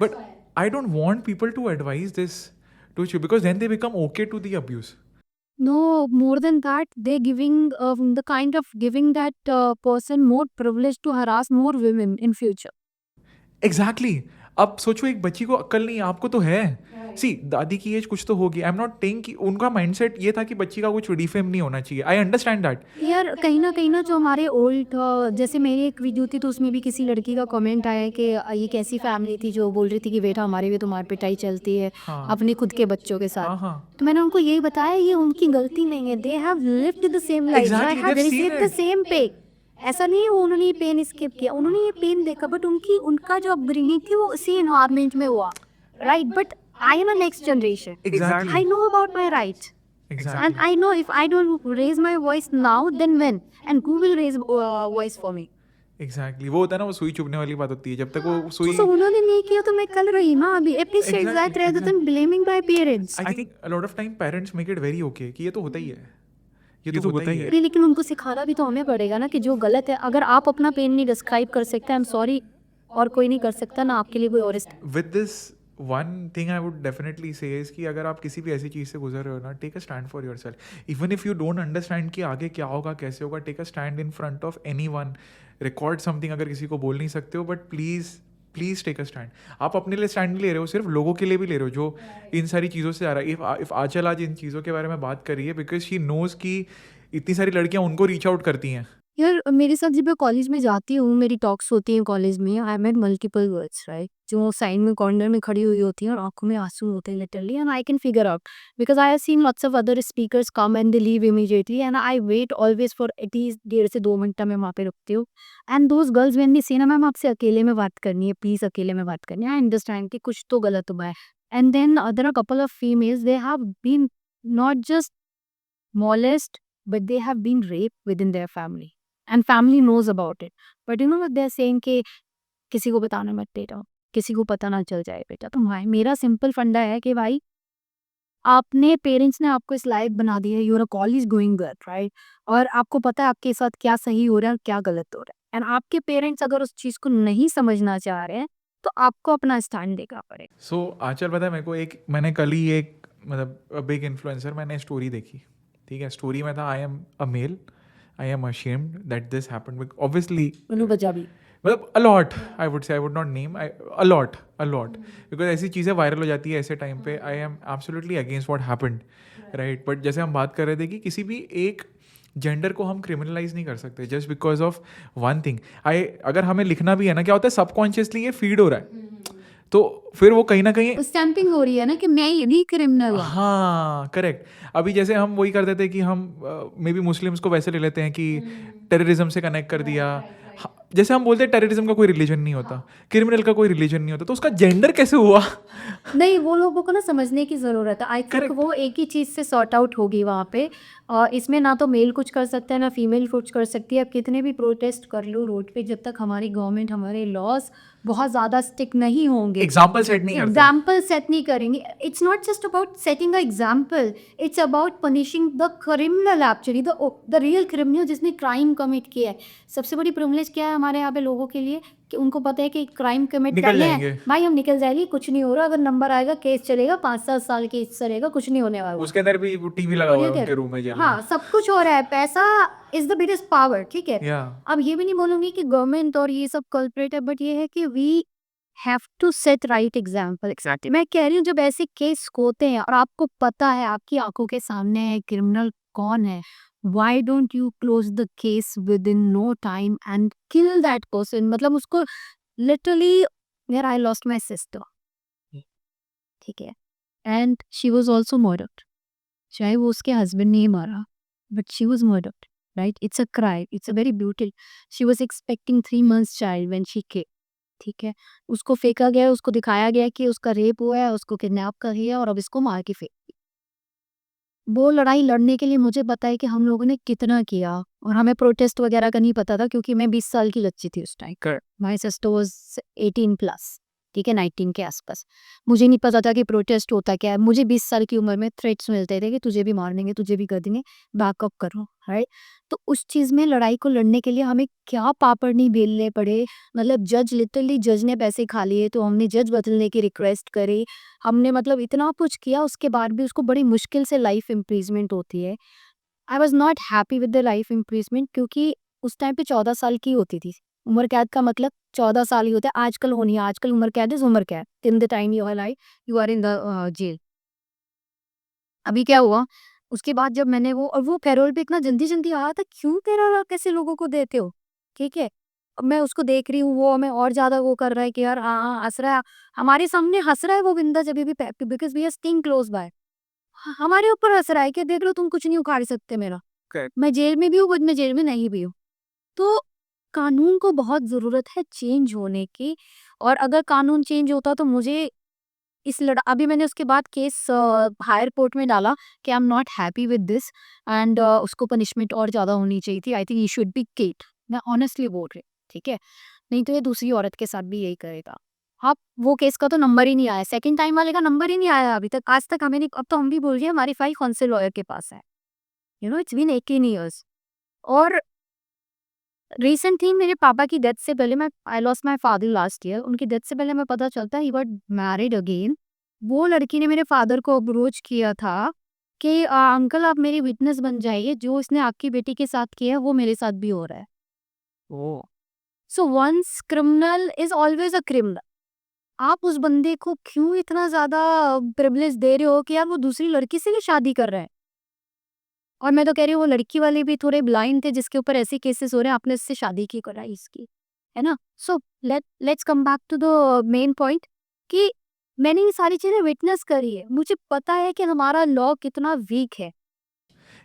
but I don't want people to advise this to you, because then they become okay to the abuse. No, more than that, they're giving the kind of giving that person more privilege to harass more women in future. Exactly. अब सोचो, एक बच्ची को अक्ल नहीं, आपको तो है. सी, दादी की एज कुछ तो होगी. आई एम नॉट टेइंग कि उनका माइंडसेट ये था कि बच्ची का कुछ डिफेम नहीं होना चाहिए. I understand that. यार कहीं ना जो हमारे ओल्ड, जैसे मेरी एक वीडियो थी तो उसमें भी किसी लड़की का कमेंट आया कि ये कैसी फैमिली थी जो बोल रही थी कि बेटा हमारे भी तुम्हारी पिटाई चलती है हाँ. अपने खुद के बच्चों के हाँ साथ. हाँ. तो मैंने उनको यही बताया ये उनकी गलती नहीं है. They have lived the same life, Exactly, I have they've seen received the it. Same पे. ऐसा नहीं है वो उन्होंने ये पेन स्किप किया, उन्होंने ये पेन देखा, बट उनका जो अपब्रिंगिंग थी वो उसी एनवायरनमेंट में हुआ, right. But I am a next generation. Exactly. I know about my right. Exactly. And I know if I don't raise my voice now, then when? And who will raise voice for me? Exactly. वो होता है ना, वो सुई चुभने वाली बात होती है. जब तक वो सुई, So उन्होंने नहीं किया तो मैं कर रही ना अभी. Appreciate Exactly, that rather than blaming my parents. I think a lot of time parents make it very okay कि ये तो होता ही है, ये तो होता ही है. अरे लेकिन उनको सिखाना भी तो हमें पड़ेगा ना कि जो गलत है, अगर आप अपना पेन नहीं डिस्क्राइब कर सकते, आई एम सॉरी, और कोई नहीं कर सकता ना आपके लिए कोई और. With this, one thing I would definitely say is कि अगर आप किसी भी ऐसी चीज़ से गुजर रहे हो ना, take a stand for yourself. Even if you don't understand कि आगे क्या होगा, कैसे होगा, take a stand in front of anyone. Record something अगर किसी को बोल नहीं सकते हो, but please take a stand. आप अपने लिए स्टैंड नहीं ले रहे हो, सिर्फ लोगों के लिए भी ले रहे हो जो इन सारी चीज़ों से आ रहा है. इफ़ आंचल आज इन चीज़ों के बारे में बात कर रही है, बिकॉज शी नोज़ कि इतनी सारी लड़कियां उनको रीच आउट करती हैं. यार मेरे साथ जब मैं कॉलेज में जाती हूँ, मेरी टॉक्स होती हैं कॉलेज में, I met multiple girls, right, जो साइड में कॉर्नर में खड़ी हुई होती हैं और आंखों में आंसू होते हैं literally. And I can figure out because I have seen lots of other speakers come and they leave immediately, and I wait always for at least 1.5 से 2 घंटा मैं वहाँ पे रुकती हूँ. And those girls when they say ना ma'am आपसे अकेले में बात करनी है, प्लीज अकेले में बात करनी है, आई अंडरस्टैंड कि कुछ तो गलत हुआ है. And then there are couple of females, they have been not just molest, but they have been raped within their family and family knows about it. But you know what they're saying कि किसी को बताना मत बेटा, किसी को पता ना चल जाए बेटा. तो भाई मेरा सिंपल फंडा है कि भाई आपने पेरेंट्स ने आपको इस लायक बना दिया है, you're a college going girl, right, और आपको पता है आपके साथ क्या सही हो रहा है और क्या गलत हो रहा है. एंड आपके पेरेंट्स अगर उस चीज़ को नहीं समझना चाह रहे हैं तो आपको अपना स्टैंड देना पड़ेगा. सो आंचल पता है मेरे को, मैंने कल ही एक मतलब बिग इन्फ्लुएंसर मैंने स्टोरी देखी, ठीक है. स्टोरी में था, I am a male, I am ashamed that this happened. Obviously Manu Punjabi मतलब a lot, I would say, I would not name, a lot because ऐसी चीज़ें वायरल हो जाती है ऐसे टाइम पे. I am absolutely against what happened, right. But जैसे हम बात कर रहे थे कि किसी भी एक जेंडर को हम क्रिमिनलाइज नहीं कर सकते just because of one thing. अगर हमें लिखना भी है ना, क्या होता है सबकॉन्शियसली ये फीड हो रहा है, तो फिर वो कहीं ना कहीं स्टैंपिंग हो रही है ना कि मैं ये भी क्रिमिनल. हाँ करेक्ट. अभी जैसे हम वही कर देते कि हम मे बी मुस्लिम्स को वैसे ले लेते हैं कि टेररिज्म से कनेक्ट कर दिया. जैसे हम बोलते हैं टेररिज्म का कोई रिलीजन नहीं होता, क्रिमिनल का कोई रिलीजन नहीं होता, तो उसका जेंडर कैसे हुआ? नहीं, वो लोगों को ना समझने की ज़रूरत है. आई थिंक वो एक ही चीज़ से सॉर्ट आउट होगी वहाँ पे. इसमें ना तो मेल कुछ कर सकता है ना फीमेल कुछ कर सकती है. अब कितने भी प्रोटेस्ट कर लो रोड पे, जब तक हमारी गवर्नमेंट हमारे लॉज बहुत ज़्यादा स्टिक नहीं होंगे, एग्जाम्पल सेट नहीं करते. एग्जाम्पल सेट नहीं करेंगे. It's not just about setting a example, it's about punishing the criminal, actually the real criminal जिसने क्राइम कमिट किया है. सबसे बड़ी प्रिविलेज क्या है हमारे यहाँ पे लोगों के लिए कि उनको पता है कि क्राइम कमिट निकल करने जाएंगे. हैं, भाई हम निकल जाएंगे, कुछ नहीं हो रहा. अगर नंबर आएगा केस चलेगा, 5-7 साल केस चलेगा, कुछ नहीं होने वाला. उसके अंदर भी टीवी लगा हुआ है उनके रूम में जेल में. हाँ, सब कुछ हो रहा है. पैसा इज द बिगेस्ट पावर, ठीक है. या अब ये भी नहीं बोलूंगी कि गवर्नमेंट और ये सब कल्प्रेट है, बट ये है कि we have to set right example. Exactly मैं कह रही हूँ, जब ऐसे केस होते हैं और आपको पता है आपकी आंखों के सामने है क्रिमिनल कौन है, why don't you close the case within no time and kill that person? मतलब उसको literally, where I lost my sister, ठीक है, and she was also murdered. चाहे वो उसके हस्बैंड ने ही मारा, but she was murdered. right? It's a cry. It's a very brutal. She was expecting 3 months child when she came. ठीक है, उसको फेंका गया, उसको दिखाया गया कि उसका रेप हुआ है, उसको किडनैप कर लिया और अब इसको मार के फेंक दिया। वो लड़ाई लड़ने के लिए मुझे पता है कि हम लोगों ने कितना किया, और हमें प्रोटेस्ट वगैरह का नहीं पता था क्योंकि मैं 20 साल की बच्ची थी उस time. My sister was 18 plus, ठीक है, 19 के आसपास। मुझे नहीं पता था कि प्रोटेस्ट होता क्या है। मुझे 20 साल की उम्र में थ्रेट्स मिलते थे कि तुझे भी मार देंगे, तुझे भी कर देंगे, बैकअप करो, राइट? तो उस चीज़ में लड़ाई को लड़ने के लिए हमें क्या पापड़ नहीं बेलने पड़े। मतलब जज, लिटरली जज ने पैसे खा लिए तो हमने जज बदलने की रिक्वेस्ट करी। हमने मतलब इतना कुछ किया, उसके बाद भी उसको बड़ी मुश्किल से लाइफ इम्प्रीजमेंट होती है। I was not happy with the life imprisonment क्योंकि उस टाइम पे 14 साल की होती थी। उम्र कैद का मतलब 14 साल ही होता है, आजकल होनी है। आजकल उम्र कैद इज उम्र कैद, till the time you are life you are in the jail. अभी क्या हुआ, उसके बाद जब मैंने वो पैरोल पे इतना जल्दी जल्दी आया था, क्यों पैरोल कैसे लोगों को देते हो, ठीक है? अब मैं उसको देख रही हूँ, वो हमें और ज्यादा वो कर रहा है कि यार हाँ हाँ हंस रहा है, हमारे सामने हंस रहा है वो बिंदा जब भी, because we are staying close by, हमारे ऊपर हंस रहा है कि देख लो तुम कुछ नहीं उखाड़ सकते मेरा। Correct. मैं जेल में भी हूँ, बट मैं जेल में नहीं भी हूँ। तो कानून को बहुत ज़रूरत है चेंज होने की, और अगर कानून चेंज होता तो मुझे अभी मैंने उसके बाद केस हायर कोर्ट में डाला कि आई am not happy with this, and उसको पनिशमेंट और ज़्यादा होनी चाहिए थी। I think he should be killed. मैं ऑनेस्टली बोल रही हूँ, ठीक है? नहीं तो ये दूसरी औरत के साथ भी यही करेगा। हाँ, वो केस का तो नंबर ही नहीं आया, सेकंड टाइम वाले का नंबर ही नहीं आया अभी तक, आज तक हमें नहीं। अब तो हम भी बोल रहे हैं हमारी फाइल कौन से लॉयर के पास है, इट्स बीन 18 ईयर्स। और रिसेंट थी मेरे पापा की डेथ से पहले, मैं I lost my father last year, उनकी डेथ से पहले मैं पता चलता ही गॉट मैरिड अगेन। वो लड़की ने मेरे फादर को अप्रोच किया था कि अंकल आप मेरी विटनेस बन जाइए, जो इसने आपकी बेटी के साथ किया है वो मेरे साथ भी हो रहा है। Oh. So once criminal is always a criminal. आप उस बंदे को क्यों इतना ज्यादा प्रिविलेज दे रहे हो कि यार वो दूसरी लड़की से भी शादी कर रहा है? और मैं तो कह रही हूँ वो लड़की वाले भी थोड़े ब्लाइंड थे जिसके ऊपर ऐसे केसेस हो रहे हैं, आपने इससे शादी की कराई इसकी, है ना? So let's come back to the main point कि मैंने ये सारी चीजें विटनेस करी है, मुझे पता है कि हमारा लॉ कितना वीक है।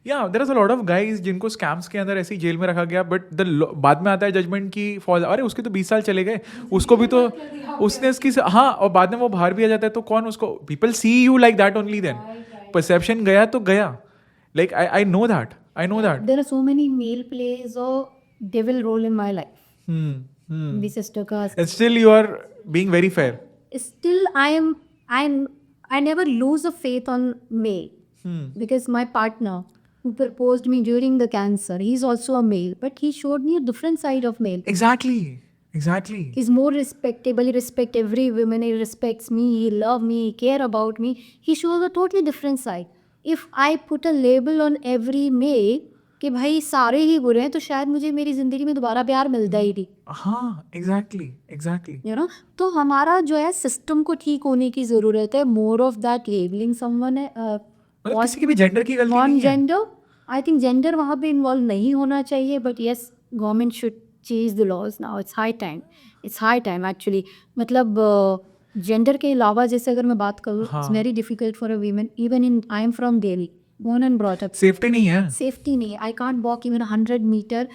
Yeah, there is a lot of guys जिनको स्कैम्स के अंदर ऐसे ही जेल में रखा गया, बट बाद में आता है जजमेंट की फॉल, अरे उसके तो 20 साल चले गए, उसको भी तो उसने इसकी हाँ, और बाद में वो बाहर भी आ जाता है तो कौन उसको, people see you like that only, then perception गया तो गया। Like I know that, I know that. There are so many male plays और devil role in my life. मेरी सिस्टर का And still you are being very fair. still I never lose a faith on male, because my partner who proposed me during the cancer, he's also a male, but he showed me a different side of male. Exactly, exactly. He's more respectable, he respects every woman, he respects me, he love me, he care about me. He shows a totally different side. If I put a label on every male कि भाई सारे ही बुरे हैं, तो शायद मुझे मेरी जिंदगी में दोबारा प्यार मिलता ही नहीं, हाँ, exactly, exactly. You know? तो हमारा जो है सिस्टम को ठीक होने की जरूरत है। More of that labelling someone है मतलब किसी की भी जेंडर की गलती नॉन नहीं है। जेंडर, आई थिंक जेंडर वहाँ पे इन्वॉल्व नहीं होना चाहिए, but yes government should change the laws now. It's high time, it's high time actually. मतलब जेंडर के अलावा जैसे अगर मैं बात करूँ, it's very difficult for a women, even in I am from Delhi, born and brought up, safety नहीं है। सेफ्टी नहीं है। I can't walk even 100 metre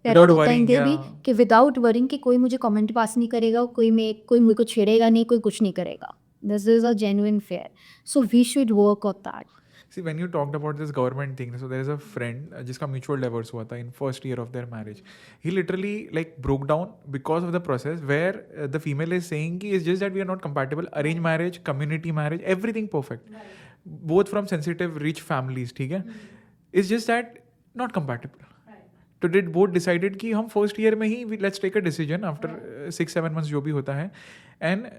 Without worrying, भी yeah. कि विदाउट वरिंग कि कोई मुझे कमेंट पास नहीं करेगा, कोई मुझे को छेड़ेगा नहीं, कोई कुछ नहीं करेगा। This is a genuine fair, so we should work on that. See, when you talked about this government thing, so there is a friend जिसका mutual divorce हुआ था in first year of their marriage. He literally like broke down because of the process where the female is saying कि it's just that we are not compatible. Arranged marriage, community marriage, everything perfect. Both from sensitive, rich families, ठीक है? It's just that not compatible. तो did both decided कि हम first year में ही let's take a decision after 6-7 months जो भी होता है, and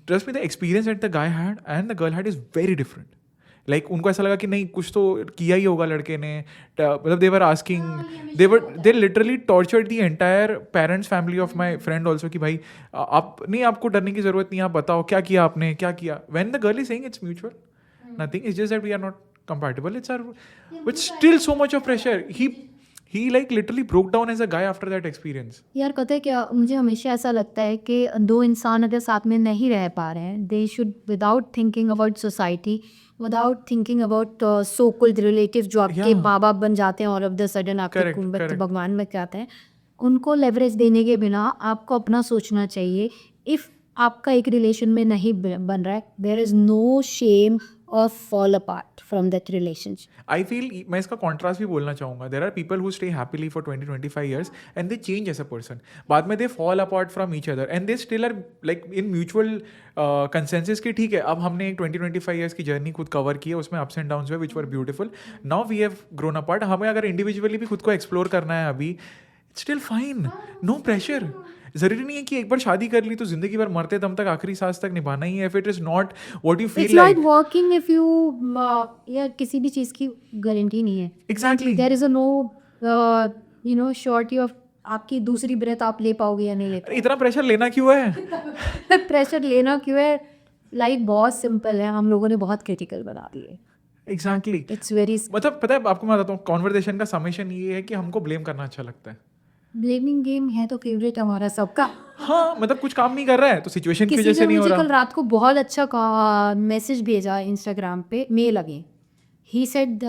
trust me the experience that the guy had and the girl had is very different. Like उनको ऐसा लगा कि नहीं कुछ तो किया ही होगा लड़के ने, मतलब they were asking, they literally tortured the entire parents family of my friend also कि भाई आप नहीं, आपको डरने की जरूरत नहीं, आप बताओ क्या किया आपने, क्या किया। When the girl is saying it's mutual, nothing, it's just that we are not compatible, it's our, but still so much of pressure. he like literally broke down as a guy after that experience. यार पता है क्या, मुझे हमेशा ऐसा लगता है कि दो इंसान अगर साथ में नहीं रह पा रहे हैं, they should without thinking about society, without thinking about so called relative जो आपके Yeah. माँ बाप बन जाते हैं और ऑफ द सडन आपके Correct, कुंबत correct. भगवान में क्या आते हैं, उनको लेवरेज देने के बिना आपको अपना सोचना चाहिए. इफ़ आपका एक रिलेशन में नहीं बन रहा है, देयर इज़ नो शेम और fall apart from that relationship. I feel मैं इसका कॉन्ट्रास्ट भी बोलना चाहूँगा. There are people who stay happily for 20-25 years and they change as a person. बाद में they fall apart from each other and they still are like in mutual consensus कि ठीक है, अब हमने एक 20-25 years की जर्नी खुद कवर की है, उसमें ups and downs हुए which were beautiful. Now we have grown apart. हमें अगर individually भी खुद को explore करना है अभी, it's still fine. No pressure. जरूरी नहीं है कि एक बार शादी कर ली तो जिंदगी भर मरते दम तक आखिरी सांस तक निभाना ही है. If it is not what you it's feel like like. Working if you, या किसी भी चीज़ की गारंटी नहीं है. Exactly. There is a no you know surety of आपकी दूसरी ब्रेथ आप ले पाओगे या नहीं ले इतना प्रेशर लेना क्यों है? पाओगे. प्रेशर लेना क्यों है? लाइफ बहुत सिंपल है, हम लोगों ने बहुत क्रिटिकल बना दी है. एग्जैक्टली. इट्स वेरी मतलब पता है आपको मैं बताता हूँ, कॉन्वर्सेशन का समेशन ये है कि हमको ब्लेम करना अच्छा लगता है. ब्लेमिंग गेम है तो फेवरेट हमारा सबका. हाँ, मतलब कुछ काम नहीं कर रहा है तो सिचुएशन की किसी वजह से ने नहीं हो मुझे कल रहा. रात को बहुत अच्छा मैसेज भेजा इंस्टाग्राम पे, मेल अगेन. ही सेड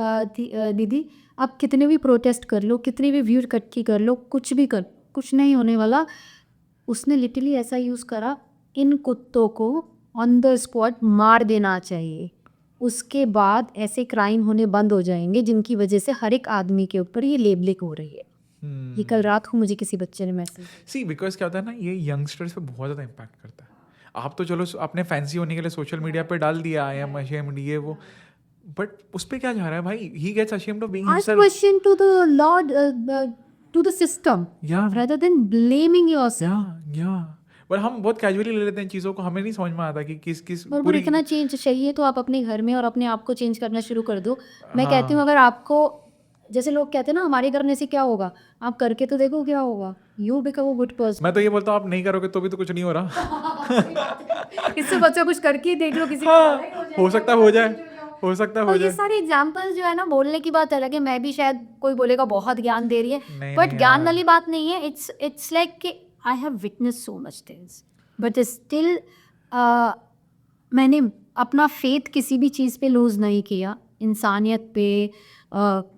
दीदी आप कितने भी प्रोटेस्ट कर लो, कितनी भी व्यू इकट्ठी कर लो, कुछ भी कर, कुछ नहीं होने वाला. उसने लिटरली ऐसा यूज़ करा, इन कुत्तों को ऑन द स्पॉट मार देना चाहिए, उसके बाद ऐसे क्राइम होने बंद हो जाएंगे जिनकी वजह से हर एक आदमी के ऊपर ये लेबलिंग हो रही है. ये कल रात को मुझे किसी बच्चे ने मैसेज. सी बिकॉज क्या होता है ना, ये यंगस्टर्स पे बहुत ज़्यादा इम्पैक्ट करता है. आप तो चलो अपने फैंसी होने के लिए सोशल मीडिया पे डाल दिया आई एम अशेम्ड ये वो, बट उस पे क्या जा रहा है भाई? He gets ashamed of being Ask himself. question to the Lord, to the system, या rather than blaming yourself. या बट हम बहुत कैजुअली ले लेते हैं चीज़ों को. हमें नहीं समझ में आता कि किस किस और पूरी इतना चेंज चाहिए तो आप अपने घर में और अपने आप को चेंज करना शुरू कर दो. मैं हाँ. कहती हूँ अगर आपको, जैसे लोग कहते हैं ना हमारे करने से क्या होगा, आप करके तो देखो क्या होगा. You become a good person. मैं तो ये बोलता हूँ आप नहीं करोगे तो भी तो कुछ नहीं हो रहा. इससे बच्चा कुछ करके ही देख लो, किसी हाँ, हो सकता है हो जाए, हो सकता है और हो ये जाए. सारे एग्जाम्पल्स जो है ना, बोलने की बात अलग है, मैं भी शायद कोई बोलेगा बहुत ज्ञान दे रही है, नहीं, बट नहीं ज्ञान यार. वाली बात नहीं है. इट्स लाइक कि I have witness so much things but still मैंने अपना फेथ किसी भी चीज़ पे लूज़ नहीं किया. इंसानियत पे,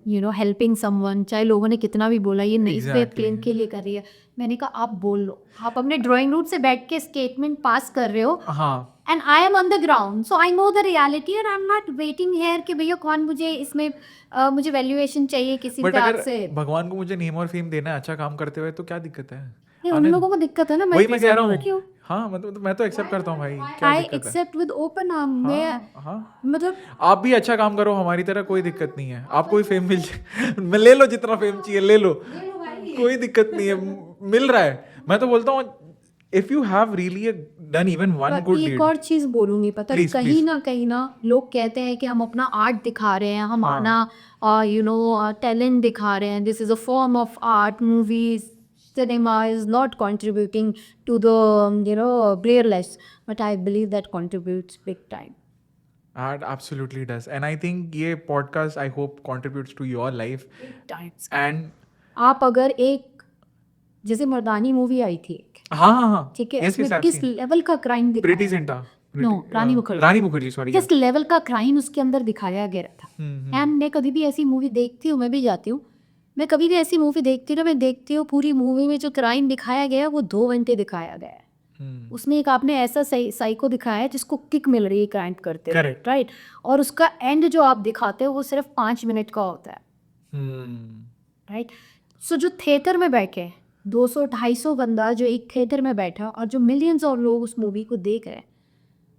यू नो, हेल्पिंग समवन, चाहे लोगों ने कितना भी बोला ये नहीं, इस पे Exactly. प्लेन के लिए कर रही है. मैंने कहा आप बोल लो, आप अपने ड्राइंग रूम से बैठ के स्टेटमेंट पास कर रहे हो, हाँ. And I M on the ground, so I know the reality and I am not waiting hair कि भैया कौन मुझे इसमें मुझे वैल्यूएशन चाहिए किसी बट प्यार अगर से. भगवान को मुझे नेम और फेम देना है अच्छा काम करते हुए तो क्या दिक्कत है? नहीं, उन लोगों को दिक्कत है ना. वही मैं कह रहा क्यों? हूँ. हाँ, मतलब मैं तो एक्सेप्ट करता हूँ भाई, क्या आई दिक्कत है? Accept with open arm. मैं हाँ, हाँ. मतलब आप भी अच्छा काम करो हमारी तरह, कोई दिक्कत नहीं है. आपको भी फेम मिल जाए मैं ले लो, जितना फेम चाहिए ले लो, कोई दिक्कत नहीं है, मिल रहा है. मैं तो बोलता हूँ if you have really done even one good एक डीड. और चीज बोलूंगी, पता है, Please, कहीं please. ना लोग कहते हैं कि हम अपना आर्ट दिखा रहे हैं, हम हाँ. आना यू नो टैलेंट दिखा रहे हैं. This is a form of art. Movies, cinema is not contributing to the you know prayerless, but I believe that contributes big time. Art absolutely does, and I think ये podcast I hope contributes to your life. Times. And आप अगर एक, जैसे मर्दानी movie आई थी एक, हाँ हाँ हाँ, ठीक है, yes, yes, इसमें I've किस seen. लेवल का क्राइम प्रीति दिखाया, जिंटा. No, रानी मुखर्जी. रानी मुखर्जी, सॉरी. किस लेवल का क्राइम उसके अंदर दिखाया गया था. एंड मैं कभी भी ऐसी मूवी देखती हूँ, मैं भी जाती हूँ, मैं कभी भी ऐसी मूवी देखती हूँ ना, मैं देखती हूँ पूरी मूवी में जो क्राइम दिखाया गया है वो 2 घंटे दिखाया गया है. उसमें एक आपने ऐसा साइको दिखाया है जिसको किक मिल रही है क्राइम करते हुए, Correct. राइट, और उसका एंड जो आप दिखाते हो वो सिर्फ 5 मिनट का होता है, राइट. सो जो थिएटर में बैठे 200-250 बंदा जो एक थिएटर में बैठा और जो मिलियंस ऑफ लोग उस मूवी को देख रहे हैं,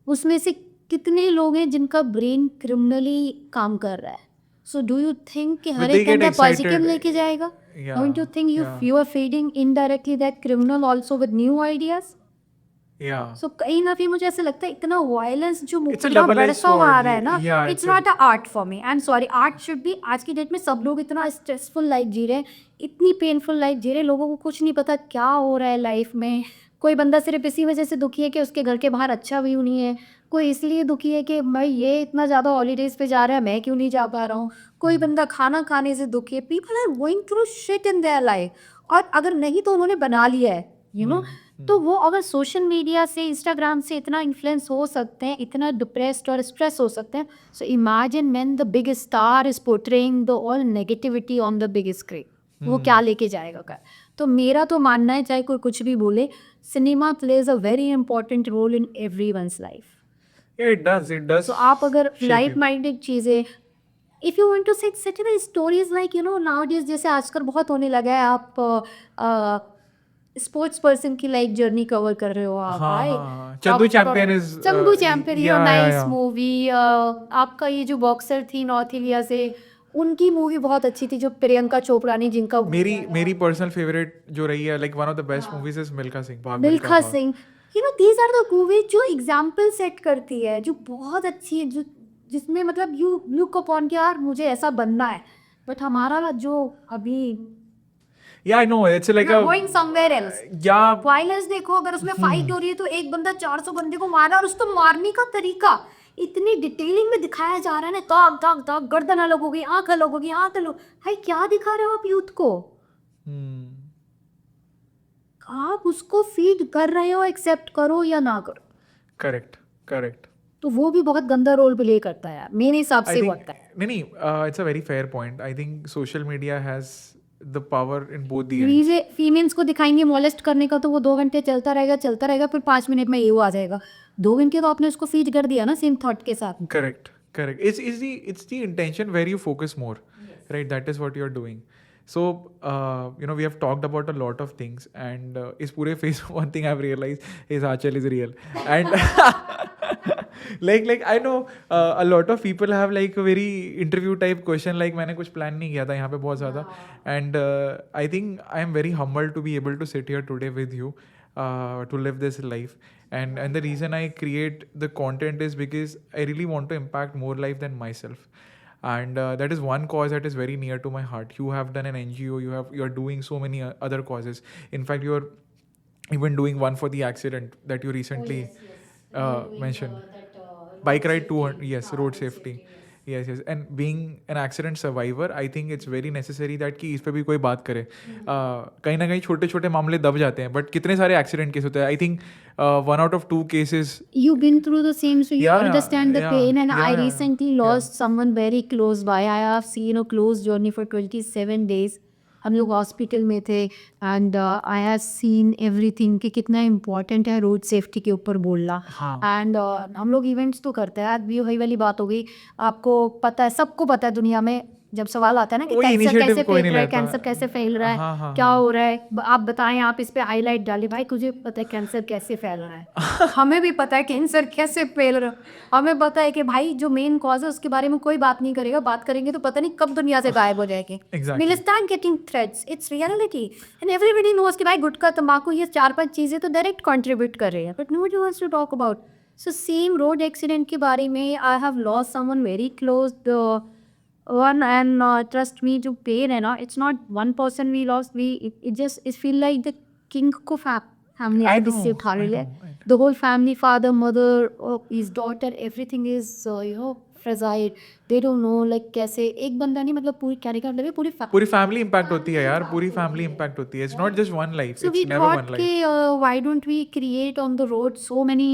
उसमें से कितने लोग हैं जिनका ब्रेन क्रिमिनली काम कर रहा है. सो डू यू थिंक कि हर they एक get बंदा excited. पॉजिटिव लेके जाएगा? Yeah, Don't you think you are feeding indirectly that criminal also with new ideas? Yeah. So कहीं ना कहीं मुझे ऐसा लगता है इतना वायलेंस जो It's a इतना double-edged बढ़ता हुआ आ sword. रहा है ना, Yeah, it's it's a- not a art for me. I am sorry, art should be. आज की डेट में सब लोग इतना स्ट्रेसफुल लाइफ जी रहे हैं, इतनी पेनफुल लाइफ जी रहे हैं, लोगों को कुछ नहीं पता क्या हो रहा है लाइफ में. कोई बंदा सिर्फ इसी वजह से दुखी है कि उसके घर के बाहर अच्छा व्यू नहीं है, कोई इसलिए दुखी है कि भाई ये इतना ज़्यादा हॉलीडेज पे जा रहा है, मैं क्यों नहीं जा पा रहा हूँ। कोई बंदा खाना खाने से दुखी है। People are going through shit in their life, और अगर नहीं तो उन्होंने बना लिया है, यू नो। तो वो अगर सोशल मीडिया से, इंस्टाग्राम से इतना इन्फ्लुएंस हो सकते हैं, इतना डिप्रेस्ड और स्ट्रेस हो सकते हैं, so imagine when the big star is portraying the all negativity on the big screen, वो क्या लेके जाएगा कर। तो मेरा तो मानना है, चाहे कोई कुछ भी बोले, cinema plays a very important role in everyone's life. Yeah, it does तो आप अगर shape लाइट you. माइंडेड चीज़ें, if you want to set certain stories like you know nowadays, जैसे आजकल बहुत होने लगा है, आप स्पोर्ट्स पर्सन की लाइफ जर्नी कवर कर रहे हो आप। हाँ, Chandu Champion is Chandu Champion, ये yeah, नाइस yeah. मूवी। आपका ये जो बॉक्सर थी नॉर्थ इंडिया से, उनकी मूवी बहुत अच्छी थी, जो प्रियंका चोपड़ा ने, जिनका मेरी पर्सनल फेवरेट जो रही है, like one of the best movies is Milkha Singh, Bhaag Milkha Bhaag. Singh. You know these are the movies जो एग्जाम्पल सेट करती है, जो बहुत अच्छी है, जो जिसमें मतलब यू लुक अपॉन कि यार मुझे ऐसा बनना है। बट हमारा जो अभी Yeah, I know, it's like a going somewhere else. yeah, violence देखो, अगर उसमें फाइट हो रही है तो एक बंदा 400 बंदे को मारा, और उसको मारने का तरीका इतनी डिटेलिंग में दिखाया जा रहा है ना, ताक ताक ताक, गर्दन अलग हो गई, आंख अलग हो गई, आंख अलग। भाई क्या दिखा रहे हो आप यूथ को? hmm, आप उसको फीड कर रहे हो, एक्सेप्ट करो या ना करो। correct. तो वो भी बहुत गंदा रोल प्ले करता है यार, मेरे हिसाब I से think होता है। नहीं, it's a very fair point. I think social media has the power in both the ends. Females को दिखाएंगे मॉलेस्ट करने का, तो वो 2 घंटे चलता रहेगा, फिर 5 मिनट में ये आ जाएगा। 2 घंटे तो आपने उसको फीड कर दिया ना सेम थॉट के साथ। Correct. It's the intention where you focus more, right? That is what you're doing. So we have talked about a lot of things, and is pure face one thing I've realized is Achal is real, and like I know a lot of people have like a very interview type question, like मैंने कुछ plan नहीं किया था यहाँ पे बहुत ज़्यादा, and I think I am very humbled to be able to sit here today with you to live this life. And the reason I create the content is because I really want to impact more life than myself, and that is one cause that is very near to my heart. You have done an NGO, you're doing so many other causes. In fact, you're even doing one for the accident that you recently mentioned, bike ride 200, yes, road safety. Yes, and being an accident survivor, I think it's very necessary that कि इस पे भी कोई बात करे। कहीं ना कहीं छोटे छोटे मामले दब जाते हैं, बट कितने सारे एक्सीडेंट केस होते हैं। I think 1 out of 2 cases. You've been through the same, so you Yeah, understand the yeah, pain. And yeah, I yeah, recently lost someone very close by. I have seen a close journey for 27 days. हम लोग hospital में थे, and I have scene everything कि कितना important है road safety के ऊपर बोलना। एंड हम लोग इवेंट्स तो करते हैं, आज भी वही वाली बात हो गई। आपको पता है, सबको पता है दुनिया में, जब सवाल आता है ना कि कोई कैंसर initiative कैसे कोई फैल नहीं रहा है, लेता। कैंसर कैसे फैल रहा है, हाँ, क्या हो रहा है, आप बताएं, आप इस पे हाईलाइट डालिए। भाई तुझे पता है कैंसर कैसे फैल रहा है? हमें भी पता है कैंसर कैसे फैल रहा है। हमें पता है कि भाई जो मेन कॉज है उसके बारे में कोई बात नहीं करेगा, बात करेंगे तो पता नहीं कब दुनिया से गायब हो जाएंगे। Exactly. We'll start getting threats. It's reality. And everybody knows कि भाई गुटखा, तंबाकू, ये 4-5 चीज़ें तो डायरेक्ट कंट्रीब्यूट कर रही है, but nobody wants to talk about. So same road accident के बारे में, I have lost someone very close, the one, and trust me, जो pain है ना, it's not one person we lost. It just feel like the king को family I आगे से know, उठा I रही है। know. The whole family, father, mother, his daughter, everything is fragile. They don't know like कैसे एक बंदा नहीं, मतलब पूरी, क्या मतलब है, पूरी फैमिली इम्पैक्ट होती है यार, पूरी फैमिली इम्पैक्ट होती है। It's not just one life, So we it's never won thought life. कि why don't we create on the road so many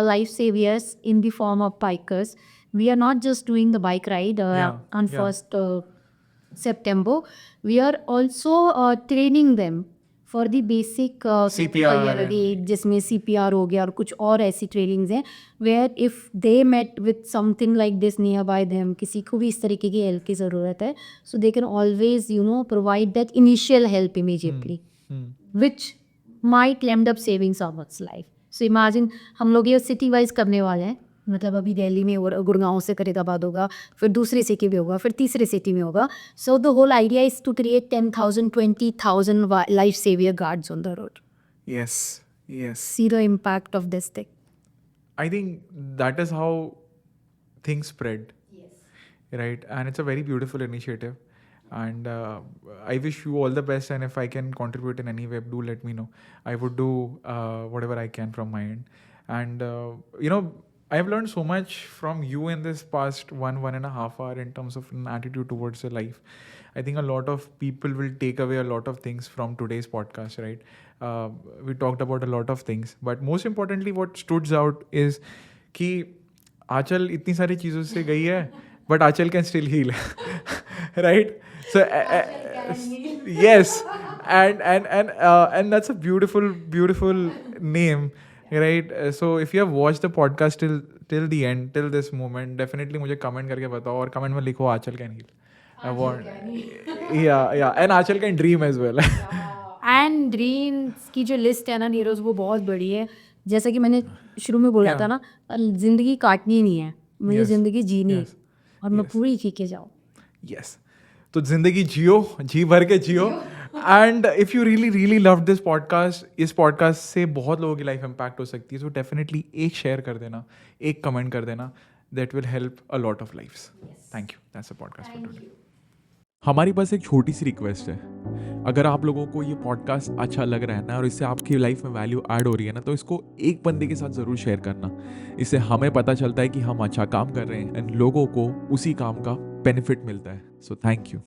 life saviors in the form of bikers. We are not just doing the bike ride on yeah. 1st September. We are also training them for the basic CPR aid, जिसमें CPR हो गया और कुछ और ऐसी trainings हैं, where if they met with something like this nearby them, किसी को भी इस तरीके की help की ज़रूरत है, so they can always provide that initial help immediately, which might end up saving someone's life. So imagine हम लोग ये city wise करने वाले हैं, मतलब अभी दिल्ली में और गुड़गांव से फरीदाबाद होगा, फिर दूसरी सिटी में होगा, फिर तीसरी सिटी में होगा। So the whole idea is to create 10,000 20,000 life saviour guards on the road. Yes. See the impact of this thing. I think that is how things spread. Right, and it's a very beautiful initiative, and I wish you all the best, and if I can contribute in any way, do let me know. I would do whatever I can from my end, and I've learned so much from you in this past 1.5 hour in terms of an attitude towards your life. I think a lot of people will take away a lot of things from today's podcast, right? We talked about a lot of things, but most importantly, what stood out is कि आंचल इतनी सारी चीज़ों से गई है, but Aanchal can still heal, right? So yes, and that's a beautiful name, right? So if you have watched the podcast till the end, till this moment, definitely मुझे comment करके बताओ और comment में लिखो Aanchal can heal. I want, yeah, and Aanchal can dream as well. And dreams की जो list है ना नीरज वो बहुत बड़ी है। जैसा कि मैंने शुरू में बोला था ना, जिंदगी काटनी नहीं है, मुझे Yes. जिंदगी जीनी है Yes. और मैं Yes. पूरी जी के जाऊँ। Yes. तो जिंदगी जियो, जी भर के जियो। And if you really love this podcast, इस पॉडकास्ट से बहुत लोगों की लाइफ इम्पैक्ट हो सकती है, सो डेफिनेटली एक शेयर कर देना, एक कमेंट कर देना, that will help a lot of lifes. Thank you, that's a podcast for today. हमारी पास एक छोटी सी रिक्वेस्ट है, अगर आप लोगों को ये पॉडकास्ट अच्छा लग रहा है ना और इससे आपकी लाइफ में वैल्यू ऐड हो रही है ना, तो इसको एक बंदे के साथ ज़रूर शेयर करना। इससे हमें पता चलता है कि हम अच्छा काम कर रहे हैं एंड लोगों को उसी काम का बेनिफिट मिलता है। So thank you.